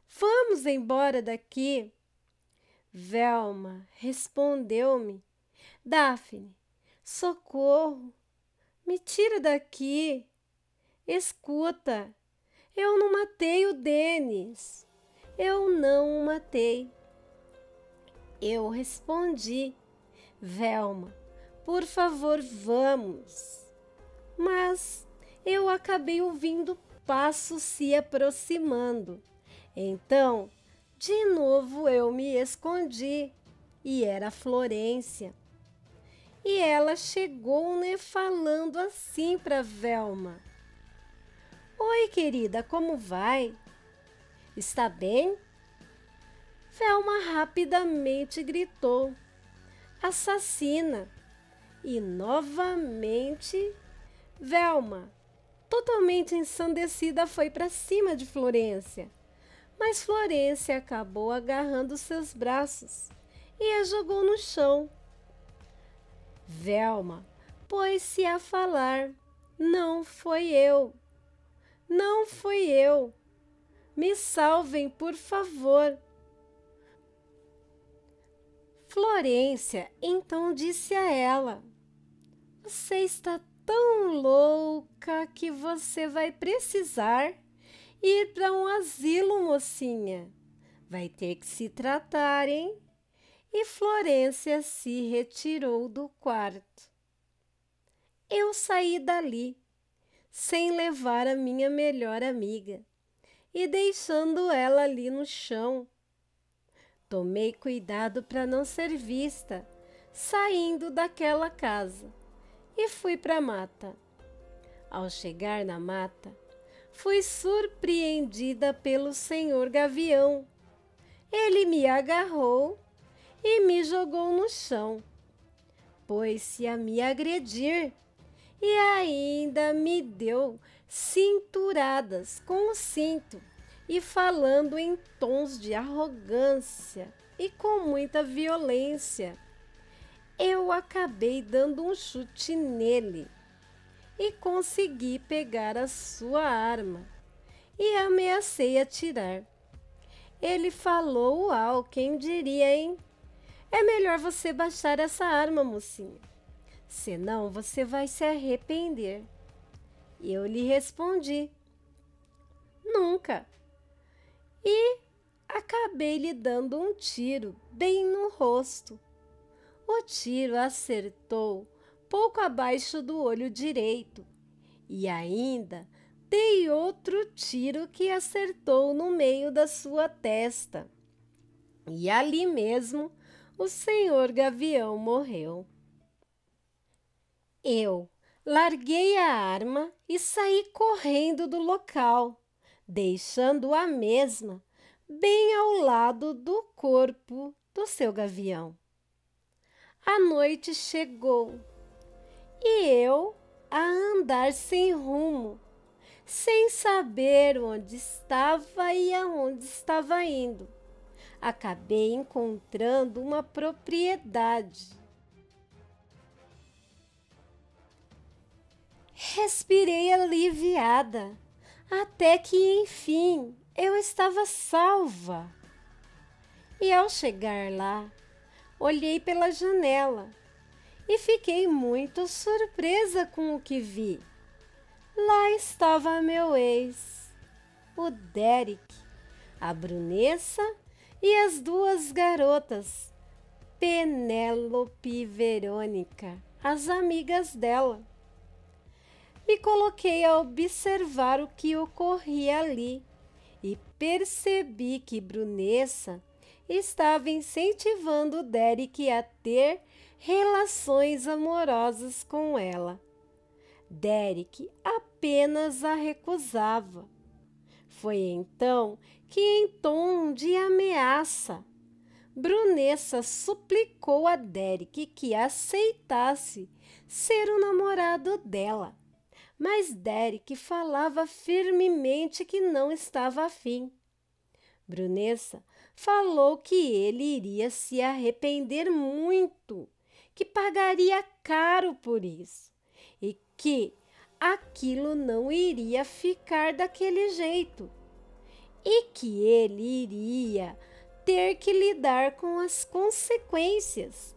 [SPEAKER 1] Vamos embora daqui. Velma respondeu-me: Daphne, socorro, me tira daqui. Escuta, eu não matei o Denis. Eu não o matei. Eu respondi: Velma, por favor, vamos. Mas eu acabei ouvindo passos se aproximando. Então, de novo eu me escondi, e era Florência. E ela chegou, né, falando assim para Velma: Oi, querida, como vai? Está bem? Velma rapidamente gritou: Assassina! E novamente Velma, totalmente ensandecida, foi para cima de Florência. Mas Florência acabou agarrando seus braços e a jogou no chão. Velma pôs-se a falar: Não foi eu. Não fui eu. Me salvem, por favor. Florência então disse a ela: Você está tão louca que você vai precisar ir para um asilo, mocinha. Vai ter que se tratar, hein? E Florência se retirou do quarto. Eu saí dali, sem levar a minha melhor amiga, e deixando ela ali no chão. Tomei cuidado para não ser vista, saindo daquela casa, e fui para a mata. Ao chegar na mata, fui surpreendida pelo senhor Gavião. Ele me agarrou e me jogou no chão. Pôs-se a me agredir e ainda me deu cinturadas com o cinto e falando em tons de arrogância e com muita violência. Eu acabei dando um chute nele e consegui pegar a sua arma e ameacei atirar. Ele falou: Uau, quem diria, hein? É melhor você baixar essa arma, mocinha, senão você vai se arrepender. E eu lhe respondi: Nunca. E acabei lhe dando um tiro bem no rosto. O tiro acertou pouco abaixo do olho direito e ainda dei outro tiro que acertou no meio da sua testa. E ali mesmo o senhor Gavião morreu. Eu larguei a arma e saí correndo do local, deixando a mesma bem ao lado do corpo do seu gavião. A noite chegou e eu a andar sem rumo, sem saber onde estava e aonde estava indo. Acabei encontrando uma propriedade. Respirei aliviada, até que, enfim, eu estava salva. E ao chegar lá, olhei pela janela e fiquei muito surpresa com o que vi. Lá estava meu ex, o Derek, a Brunessa e as duas garotas, Penélope e Verônica, as amigas dela. Me coloquei a observar o que ocorria ali e percebi que Brunessa estava incentivando Derek a ter relações amorosas com ela. Derek apenas a recusava. Foi então que, em tom de ameaça, Brunessa suplicou a Derek que aceitasse ser o namorado dela, mas Derek falava firmemente que não estava afim. Brunessa falou que ele iria se arrepender muito, que pagaria caro por isso e que aquilo não iria ficar daquele jeito e que ele iria ter que lidar com as consequências.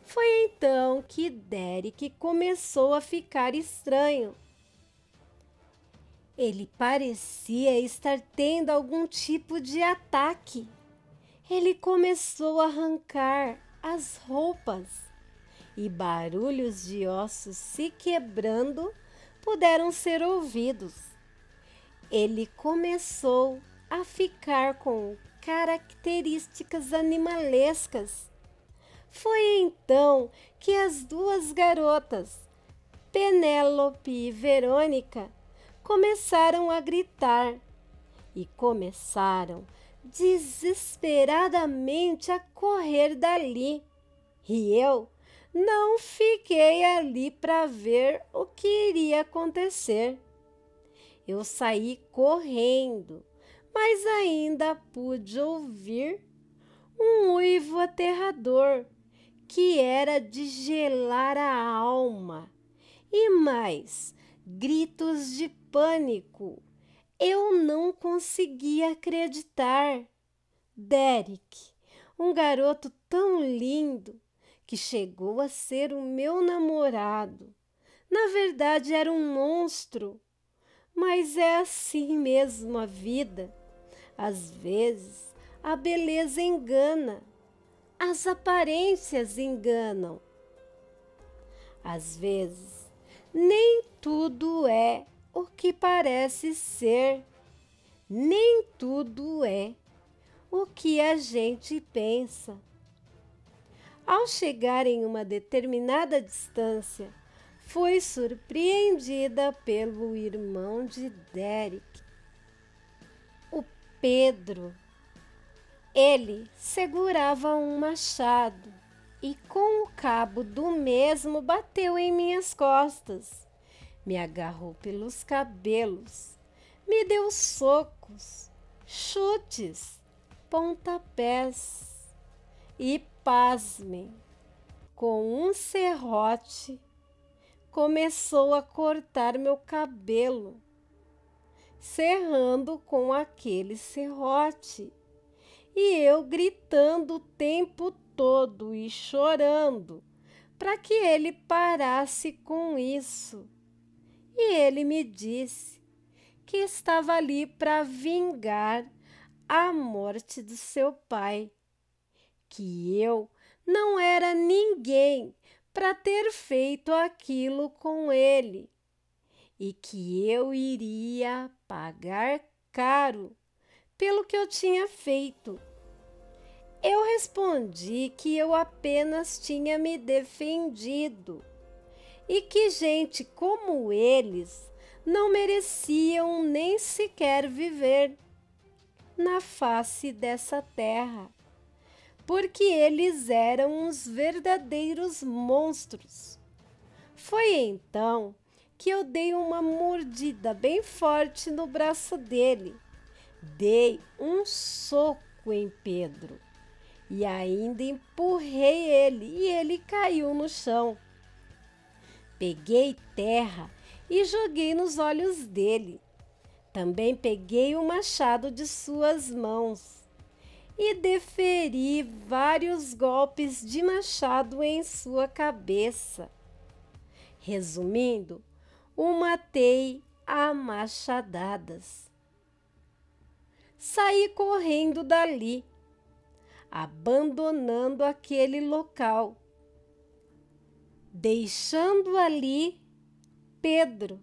[SPEAKER 1] Foi então que Derek começou a ficar estranho. Ele parecia estar tendo algum tipo de ataque. Ele começou a arrancar as roupas e barulhos de ossos se quebrando puderam ser ouvidos. Ele começou a ficar com características animalescas. Foi então que as duas garotas, Penélope e Verônica, começaram a gritar e começaram desesperadamente a correr dali. E eu não fiquei ali para ver o que iria acontecer. Eu saí correndo, mas ainda pude ouvir um uivo aterrador que era de gelar a alma e mais gritos de pânico. Eu não conseguia acreditar. Derek, um garoto tão lindo que chegou a ser o meu namorado, na verdade era um monstro. Mas é assim mesmo a vida. Às vezes a beleza engana, as aparências enganam. Às vezes nem tudo é o que parece ser, nem tudo é o que a gente pensa. Ao chegar em uma determinada distância, fui surpreendida pelo irmão de Derek, o Pedro. Ele segurava um machado e com o cabo do mesmo bateu em minhas costas. Me agarrou pelos cabelos, me deu socos, chutes, pontapés e, pasmem, com um serrote, começou a cortar meu cabelo, serrando com aquele serrote, e eu gritando o tempo todo e chorando para que ele parasse com isso. E ele me disse que estava ali para vingar a morte do seu pai, que eu não era ninguém para ter feito aquilo com ele e que eu iria pagar caro pelo que eu tinha feito. Eu respondi que eu apenas tinha me defendido e que gente como eles não mereciam nem sequer viver na face dessa terra, porque eles eram uns verdadeiros monstros. Foi então que eu dei uma mordida bem forte no braço dele, dei um soco em Pedro e ainda empurrei ele e ele caiu no chão. Peguei terra e joguei nos olhos dele. Também peguei o machado de suas mãos e deferi vários golpes de machado em sua cabeça. Resumindo, o matei a machadadas. Saí correndo dali, abandonando aquele local, deixando ali Pedro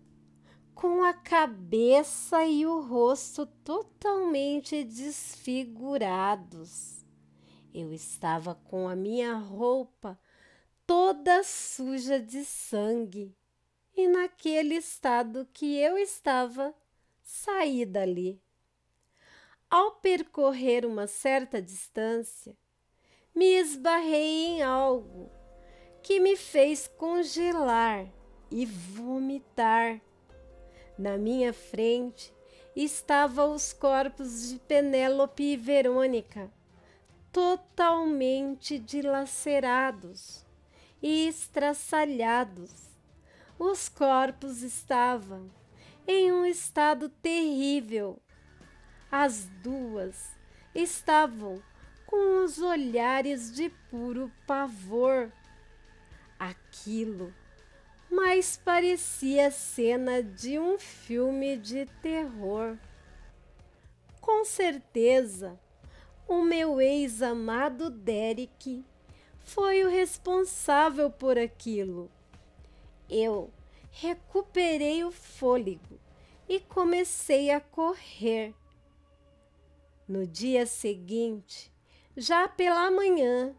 [SPEAKER 1] com a cabeça e o rosto totalmente desfigurados. Eu estava com a minha roupa toda suja de sangue e naquele estado que eu estava, saí dali. Ao percorrer uma certa distância, me esbarrei em algo que me fez congelar e vomitar. Na minha frente estavam os corpos de Penélope e Verônica, totalmente dilacerados e estraçalhados. Os corpos estavam em um estado terrível. As duas estavam com os olhares de puro pavor. Aquilo mais parecia cena de um filme de terror. Com certeza, o meu ex-amado Derek foi o responsável por aquilo. Eu recuperei o fôlego e comecei a correr. No dia seguinte, já pela manhã,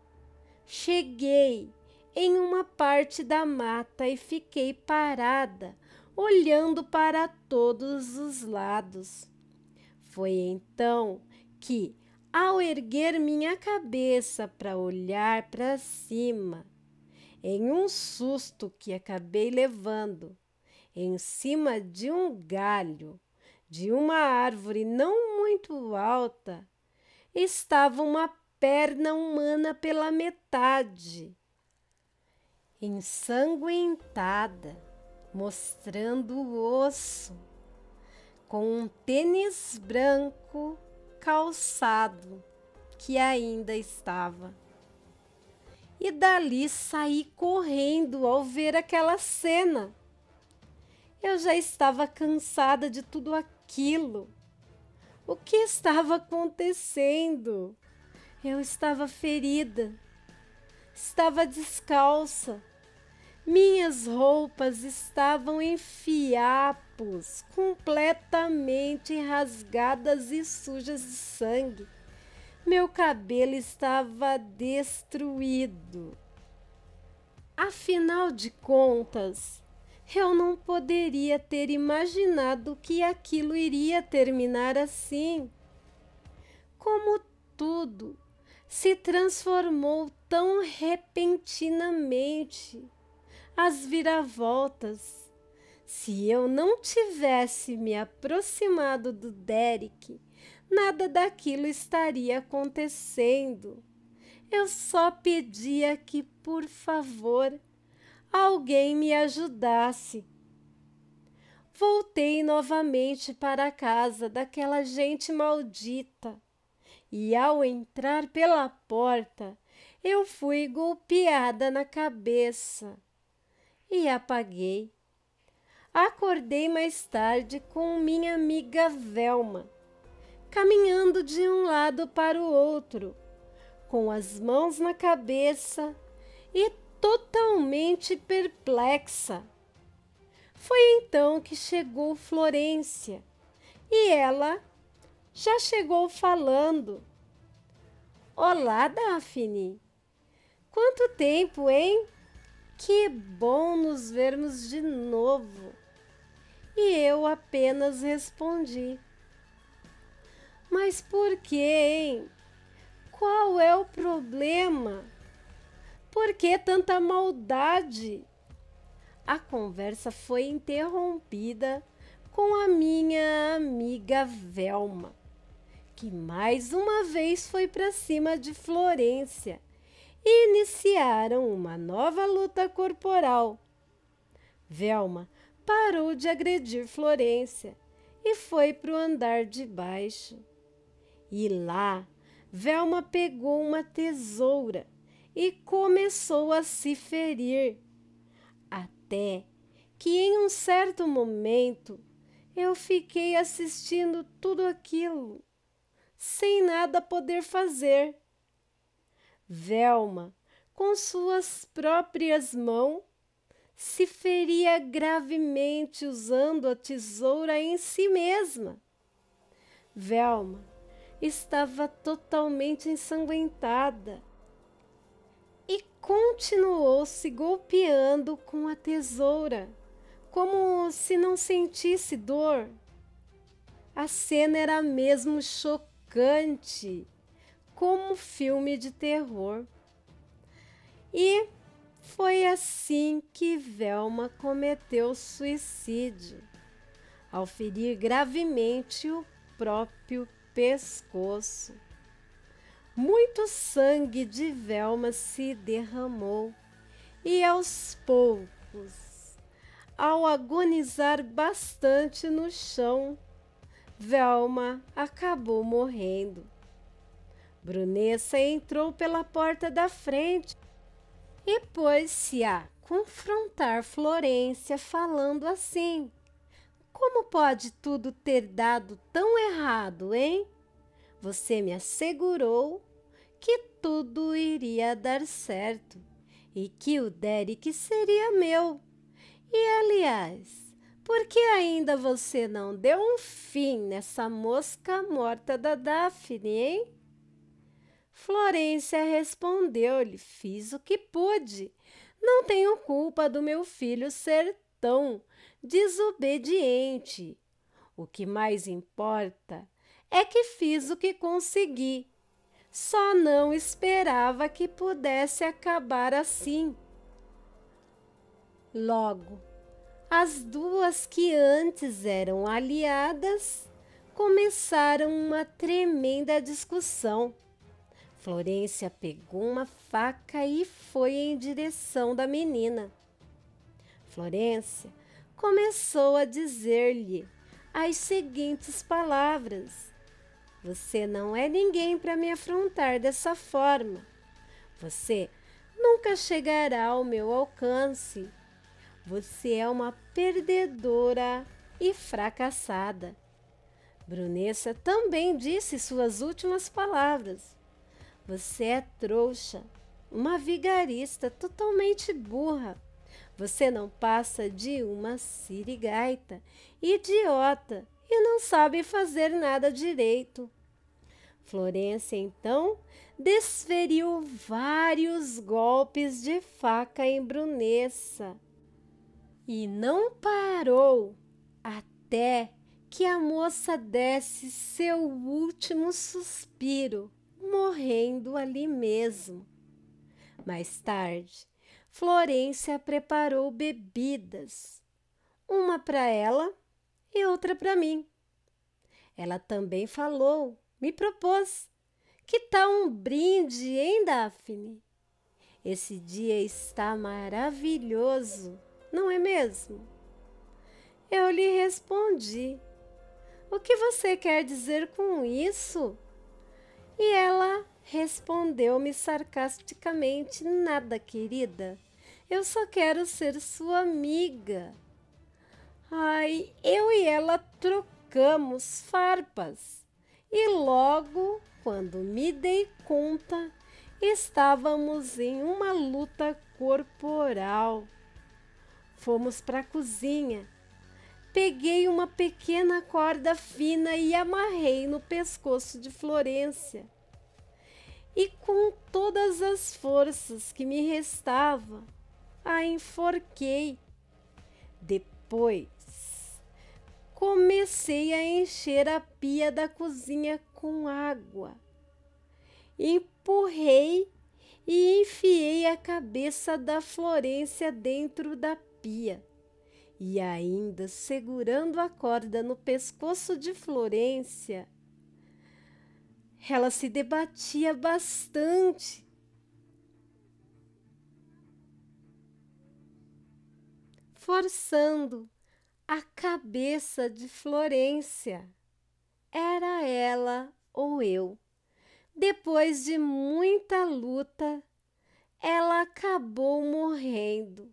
[SPEAKER 1] cheguei em uma parte da mata e fiquei parada, olhando para todos os lados. Foi então que, ao erguer minha cabeça para olhar para cima, em um susto que acabei levando, em cima de um galho de uma árvore não muito alta, estava uma perna humana pela metade, ensanguentada, mostrando o osso, com um tênis branco calçado que ainda estava. E dali saí correndo ao ver aquela cena. Eu já estava cansada de tudo aquilo. O que estava acontecendo? Eu estava ferida, estava descalça. Minhas roupas estavam em fiapos, completamente rasgadas e sujas de sangue. Meu cabelo estava destruído. Afinal de contas, eu não poderia ter imaginado que aquilo iria terminar assim. Como tudo se transformou tão repentinamente. As viravoltas. Se eu não tivesse me aproximado do Derek, nada daquilo estaria acontecendo. Eu só pedia que, por favor, alguém me ajudasse. Voltei novamente para a casa daquela gente maldita e, ao entrar pela porta, eu fui golpeada na cabeça e apaguei. Acordei mais tarde com minha amiga Velma, caminhando de um lado para o outro, com as mãos na cabeça e totalmente perplexa. Foi então que chegou Florência e ela já chegou falando. Olá, Daphne! Quanto tempo, hein? Que bom nos vermos de novo! E eu apenas respondi. Mas por quê, hein? Qual é o problema? Por que tanta maldade? A conversa foi interrompida com a minha amiga Velma, que mais uma vez foi para cima de Florência e iniciaram uma nova luta corporal. Velma parou de agredir Florência e foi para o andar de baixo. E lá, Velma pegou uma tesoura e começou a se ferir. Até que em um certo momento eu fiquei assistindo tudo aquilo, sem nada poder fazer. Velma, com suas próprias mãos, se feria gravemente usando a tesoura em si mesma. Velma estava totalmente ensanguentada e continuou se golpeando com a tesoura, como se não sentisse dor. A cena era mesmo chocante, como um filme de terror. E Foi assim que Velma cometeu suicídio, ao ferir gravemente o próprio pescoço. Muito sangue de Velma se derramou e aos poucos, ao agonizar bastante no chão, Velma acabou morrendo. Brunessa entrou pela porta da frente e pôs-se a confrontar Florência, falando assim: como pode tudo ter dado tão errado, hein? Você me assegurou que tudo iria dar certo e que o Derek seria meu. E, aliás, por que ainda você não deu um fim nessa mosca morta da Daphne, hein? Florência respondeu-lhe: fiz o que pude. Não tenho culpa do meu filho ser tão desobediente. O que mais importa é que fiz o que consegui. Só não esperava que pudesse acabar assim. Logo, as duas que antes eram aliadas começaram uma tremenda discussão. Florência pegou uma faca e foi em direção da menina. Florência começou a dizer-lhe as seguintes palavras: você não é ninguém para me afrontar dessa forma. Você nunca chegará ao meu alcance. Você é uma perdedora e fracassada. Brunessa também disse suas últimas palavras. Você é trouxa, uma vigarista totalmente burra. Você não passa de uma sirigaita, idiota, e não sabe fazer nada direito. Florência, então, desferiu vários golpes de faca em Brunessa e não parou até que a moça desse seu último suspiro, morrendo ali mesmo. Mais tarde, Florência preparou bebidas, uma para ela e outra para mim. Ela também falou, me propôs: que tal um brinde, hein, Daphne? Esse dia está maravilhoso, não é mesmo? Eu lhe respondi: o que você quer dizer com isso? E ela respondeu-me sarcasticamente: nada, querida. Eu só quero ser sua amiga. Ai, eu e ela trocamos farpas. E logo, quando me dei conta, estávamos em uma luta corporal. Fomos para a cozinha. Peguei uma pequena corda fina e amarrei no pescoço de Florência. E com todas as forças que me restavam, a enforquei. Depois, comecei a encher a pia da cozinha com água. Empurrei e enfiei a cabeça da Florência dentro da pia. E ainda segurando a corda no pescoço de Florência, ela se debatia bastante. Forçando a cabeça de Florência. Era ela ou eu. Depois de muita luta, ela acabou morrendo,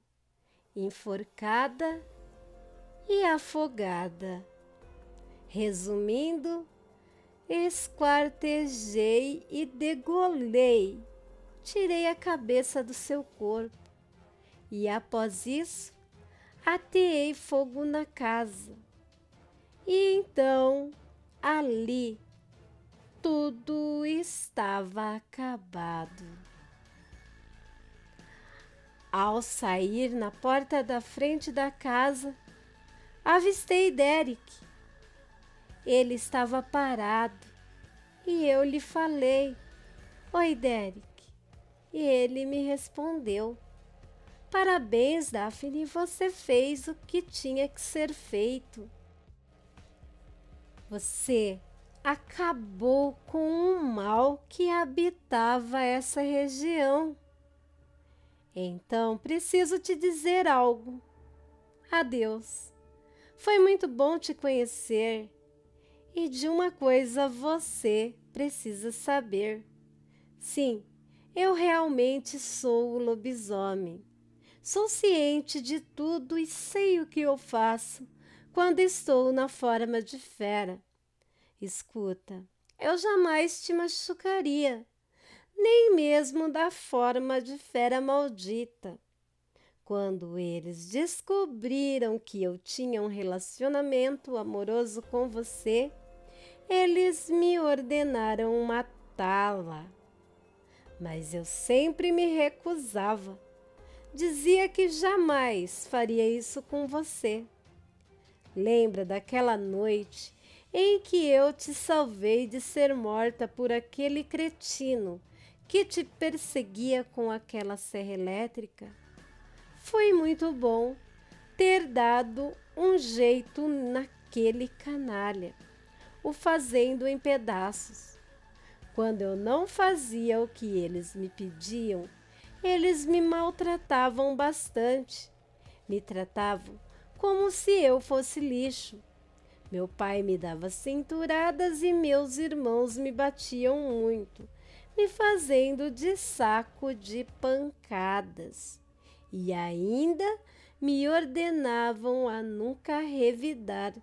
[SPEAKER 1] enforcada e afogada. Resumindo, esquartejei e degolei, tirei a cabeça do seu corpo e, após isso, ateei fogo na casa. E então, ali, tudo estava acabado. Ao sair na porta da frente da casa, avistei Derek. Ele estava parado e eu lhe falei: oi, Derek. E ele me respondeu: Parabéns, Daphne, você fez o que tinha que ser feito. Você acabou com um mal que habitava essa região. Então, preciso te dizer algo. Adeus. Foi muito bom te conhecer. E de uma coisa você precisa saber. Sim, eu realmente sou o lobisomem. Sou ciente de tudo e sei o que eu faço quando estou na forma de fera. Escuta, eu jamais te machucaria, nem mesmo da forma de fera maldita. Quando eles descobriram que eu tinha um relacionamento amoroso com você, eles me ordenaram matá-la. Mas eu sempre me recusava. Dizia que jamais faria isso com você. Lembra daquela noite em que eu te salvei de ser morta por aquele cretino que te perseguia com aquela serra elétrica? Foi muito bom ter dado um jeito naquele canalha, o fazendo em pedaços. Quando eu não fazia o que eles me pediam, eles me maltratavam bastante. Me tratavam como se eu fosse lixo. Meu pai me dava cinturadas e meus irmãos me batiam muito, me fazendo de saco de pancadas. E ainda me ordenavam a nunca revidar,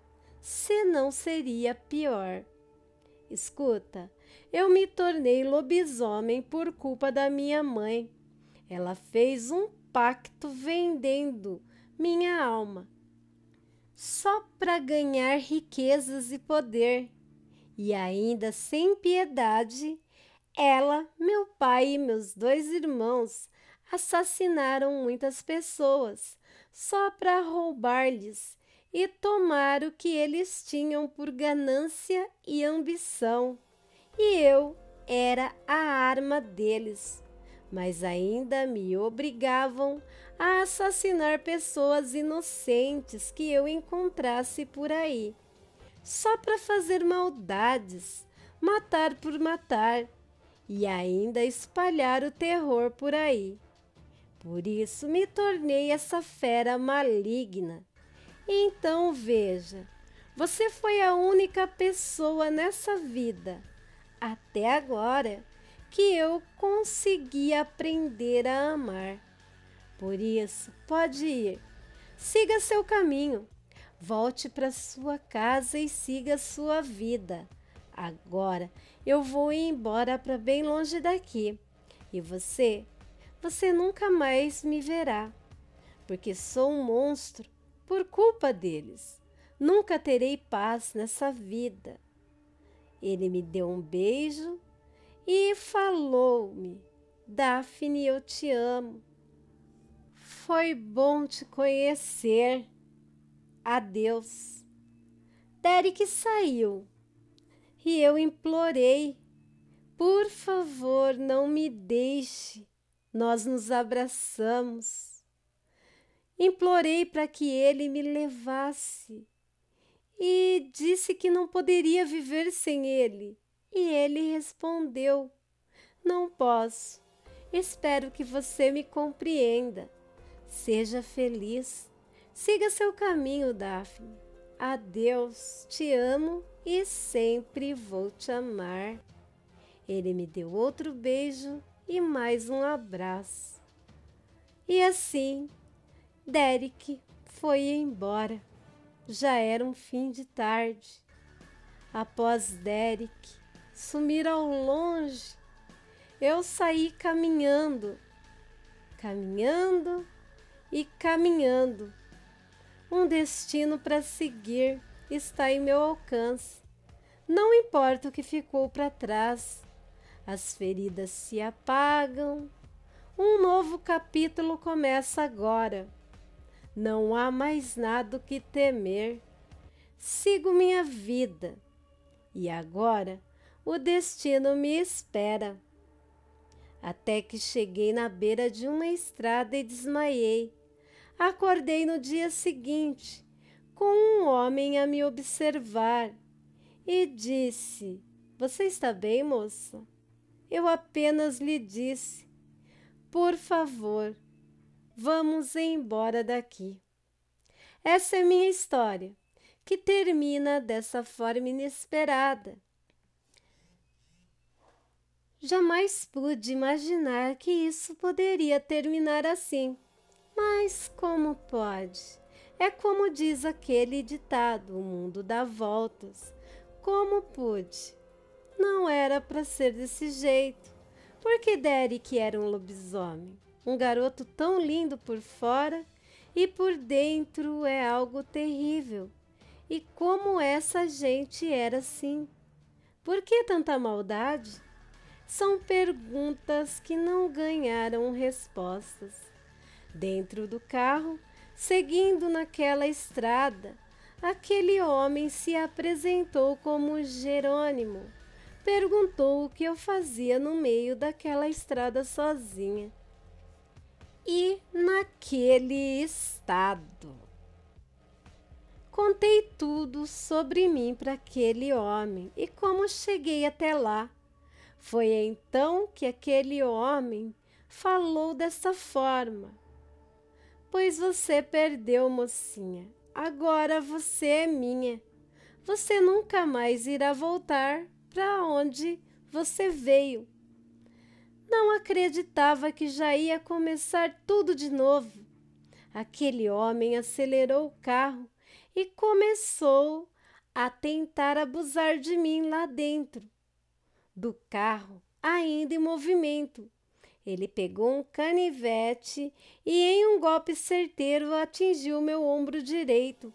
[SPEAKER 1] senão seria pior. Escuta, eu me tornei lobisomem por culpa da minha mãe. Ela fez um pacto vendendo minha alma, só para ganhar riquezas e poder. E ainda sem piedade, ela, meu pai e meus 2 irmãos assassinaram muitas pessoas só para roubar-lhes e tomar o que eles tinham por ganância e ambição. E eu era a arma deles, mas ainda me obrigavam a assassinar pessoas inocentes que eu encontrasse por aí, só para fazer maldades, matar por matar e ainda espalhar o terror por aí. Por isso me tornei essa fera maligna. Então veja, você foi a única pessoa nessa vida, até agora, que eu consegui aprender a amar. Por isso, pode ir, siga seu caminho, volte para sua casa e siga sua vida. Agora eu vou embora para bem longe daqui e você nunca mais me verá, porque sou um monstro por culpa deles. Nunca terei paz nessa vida. Ele me deu um beijo e falou-me: Daphne, eu te amo. Foi bom te conhecer. Adeus. Derek saiu e eu implorei: por favor, não me deixe. Nós nos abraçamos. Implorei para que ele me levasse e disse que não poderia viver sem ele. E ele respondeu: não posso. Espero que você me compreenda. Seja feliz. Siga seu caminho, Daphne. Adeus, te amo e sempre vou te amar. Ele me deu outro beijo e mais um abraço. E assim, Derek foi embora. Já era um fim de tarde. Após Derek sumir ao longe, eu saí caminhando e caminhando. Um destino para seguir está em meu alcance. Não importa o que ficou para trás. As feridas se apagam. Um novo capítulo começa agora. Não há mais nada o que temer. Sigo minha vida. E agora o destino me espera. até que cheguei na beira de uma estrada e desmaiei. Acordei no dia seguinte, com um homem a me observar, e disse: "Você está bem, moça?" Eu apenas lhe disse: "Por favor, vamos embora daqui." Essa é minha história, que termina dessa forma inesperada. Jamais pude imaginar que isso poderia terminar assim. Mas como pode? É como diz aquele ditado: o mundo dá voltas. Como pude? Não era para ser desse jeito. Porque Derek era um lobisomem, um garoto tão lindo por fora e por dentro é algo terrível. E como essa gente era assim? Por que tanta maldade? São perguntas que não ganharam respostas. Dentro do carro, seguindo naquela estrada, aquele homem se apresentou como Jerônimo. Perguntou o que eu fazia no meio daquela estrada sozinha. E naquele estado. Contei tudo sobre mim para aquele homem e como cheguei até lá. Foi então que aquele homem falou dessa forma: "Pois você perdeu, mocinha. Agora você é minha. Você nunca mais irá voltar para onde você veio." Não acreditava que já ia começar tudo de novo. Aquele homem acelerou o carro e começou a tentar abusar de mim lá dentro do carro, ainda em movimento. Ele pegou um canivete e, em um golpe certeiro, atingiu meu ombro direito.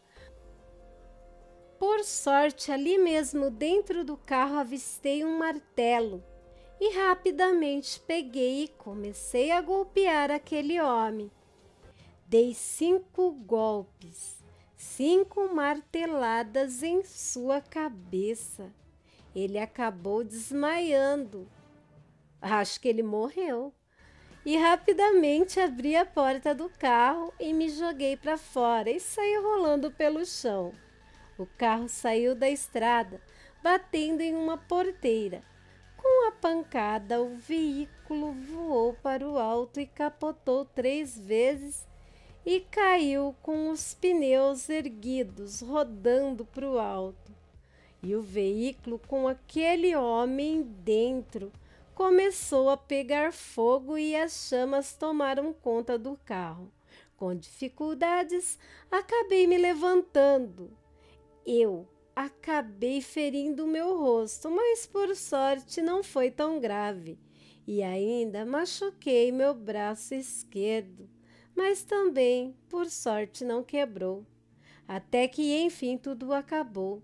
[SPEAKER 1] Por sorte, ali mesmo dentro do carro avistei um martelo e rapidamente peguei e comecei a golpear aquele homem. Dei 5 golpes, 5 marteladas em sua cabeça. Ele acabou desmaiando. Acho que ele morreu. E rapidamente abri a porta do carro e me joguei para fora e saí rolando pelo chão. O carro saiu da estrada, batendo em uma porteira. Com a pancada, o veículo voou para o alto e capotou 3 vezes e caiu com os pneus erguidos, rodando para o alto. E o veículo, com aquele homem dentro, começou a pegar fogo e as chamas tomaram conta do carro. Com dificuldades, acabei me levantando. Eu acabei ferindo o meu rosto, mas por sorte não foi tão grave. E ainda machuquei meu braço esquerdo, mas também, por sorte, não quebrou. Até que, enfim, tudo acabou.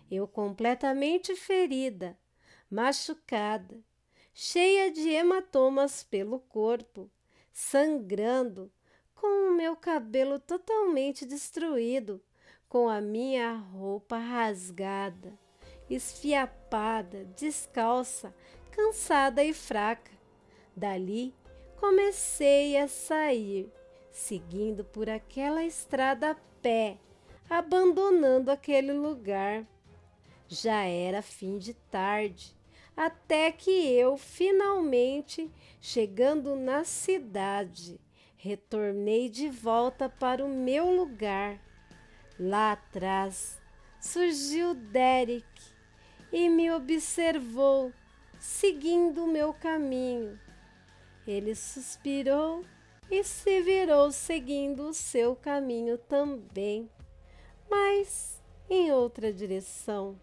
[SPEAKER 1] Eu completamente ferida, machucada, cheia de hematomas pelo corpo, sangrando, com o meu cabelo totalmente destruído, com a minha roupa rasgada, esfiapada, descalça, cansada e fraca. Dali comecei a sair, seguindo por aquela estrada a pé, abandonando aquele lugar. Já era fim de tarde, até que eu, finalmente, chegando na cidade, retornei de volta para o meu lugar. Lá atrás surgiu Derek e me observou, seguindo o meu caminho. Ele suspirou e se virou seguindo o seu caminho também, mas em outra direção.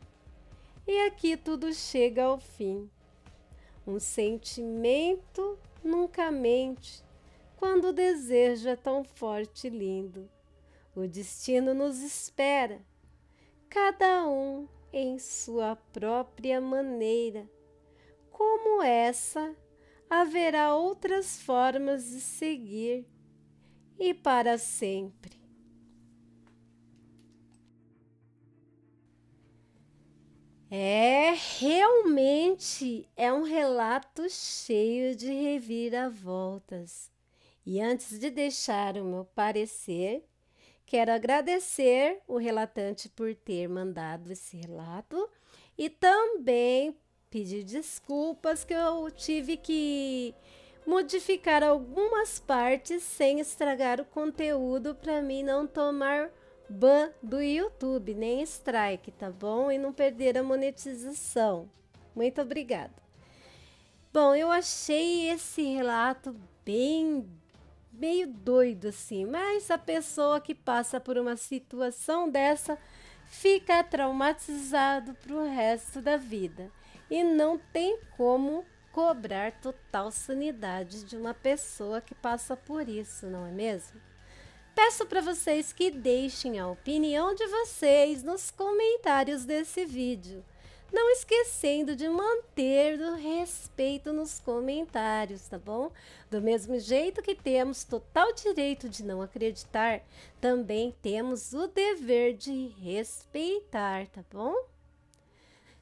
[SPEAKER 1] E aqui tudo chega ao fim. Um sentimento nunca mente quando o desejo é tão forte e lindo. O destino nos espera, cada um em sua própria maneira. Como essa, haverá outras formas de seguir e para sempre. Realmente é um relato cheio de reviravoltas. E antes de deixar o meu parecer, quero agradecer o relatante por ter mandado esse relato e também pedir desculpas que eu tive que modificar algumas partes sem estragar o conteúdo para mim não tomar ban do YouTube, nem strike, tá bom? E não perder a monetização. Muito obrigada. Bom, eu achei esse relato meio doido assim, mas a pessoa que passa por uma situação dessa fica traumatizado pro resto da vida e não tem como cobrar total sanidade de uma pessoa que passa por isso, não é mesmo? Peço para vocês que deixem a opinião de vocês nos comentários desse vídeo, não esquecendo de manter o respeito nos comentários, tá bom? Do mesmo jeito que temos total direito de não acreditar, também temos o dever de respeitar, tá bom?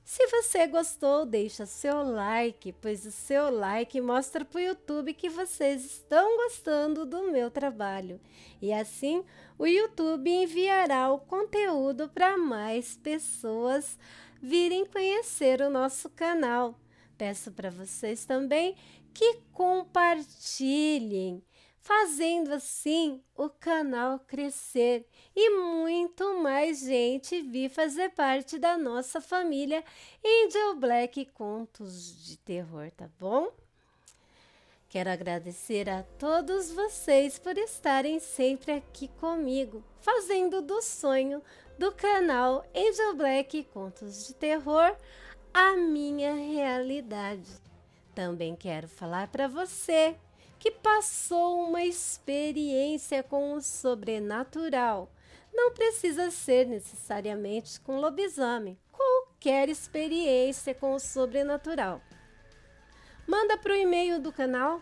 [SPEAKER 1] Se você gostou, deixa seu like, pois o seu like mostra para o YouTube que vocês estão gostando do meu trabalho. E assim, o YouTube enviará o conteúdo para mais pessoas virem conhecer o nosso canal. Peço para vocês também que compartilhem, fazendo assim o canal crescer e muito mais gente vir fazer parte da nossa família Angel Black Contos de Terror, tá bom? Quero agradecer a todos vocês por estarem sempre aqui comigo, fazendo do sonho do canal Angel Black Contos de Terror a minha realidade. Também quero falar para você que passou uma experiência com o sobrenatural. Não precisa ser necessariamente com lobisomem, qualquer experiência com o sobrenatural. Manda para o e-mail do canal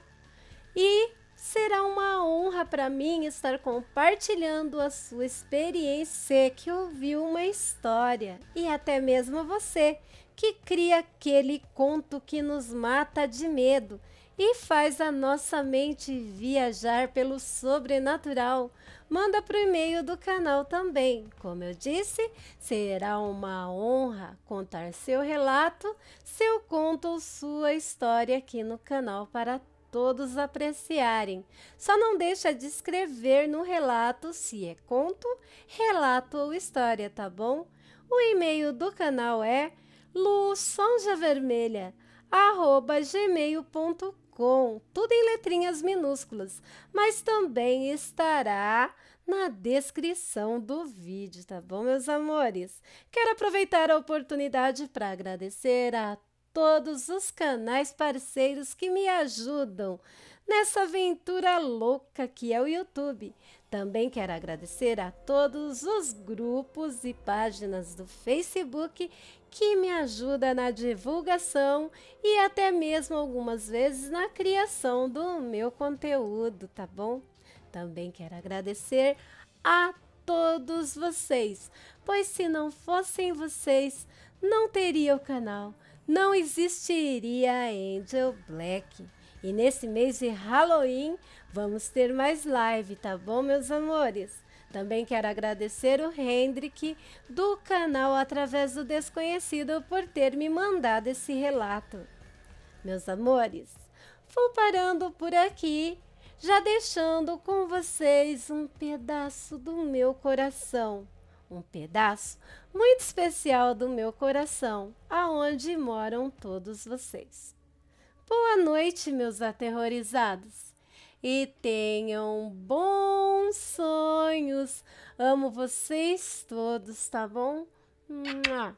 [SPEAKER 1] e será uma honra para mim estar compartilhando a sua experiência que ouviu uma história e até mesmo você que cria aquele conto que nos mata de medo e faz a nossa mente viajar pelo sobrenatural. Manda para o e-mail do canal também. Como eu disse, será uma honra contar seu relato, seu conto ou sua história aqui no canal para todos apreciarem. Só não deixa de escrever no relato se é conto, relato ou história, tá bom? O e-mail do canal é lusonjavermelha@gmail.com, tudo em letrinhas minúsculas, mas também estará na descrição do vídeo, tá bom, meus amores? Quero aproveitar a oportunidade para agradecer a todos os canais parceiros que me ajudam nessa aventura louca que é o YouTube. Também quero agradecer a todos os grupos e páginas do Facebook que me ajudam na divulgação e até mesmo algumas vezes na criação do meu conteúdo, tá bom? Também quero agradecer a todos vocês, pois se não fossem vocês, não teria o canal, não existiria a Angel Black. E nesse mês de Halloween, vamos ter mais live, tá bom, meus amores? Também quero agradecer o Hendrik do canal Através do Desconhecido por ter me mandado esse relato. Meus amores, vou parando por aqui, já deixando com vocês um pedaço do meu coração. Um pedaço muito especial do meu coração, aonde moram todos vocês. Boa noite, meus aterrorizados, e tenham bons sonhos. Amo vocês todos, tá bom? Mua.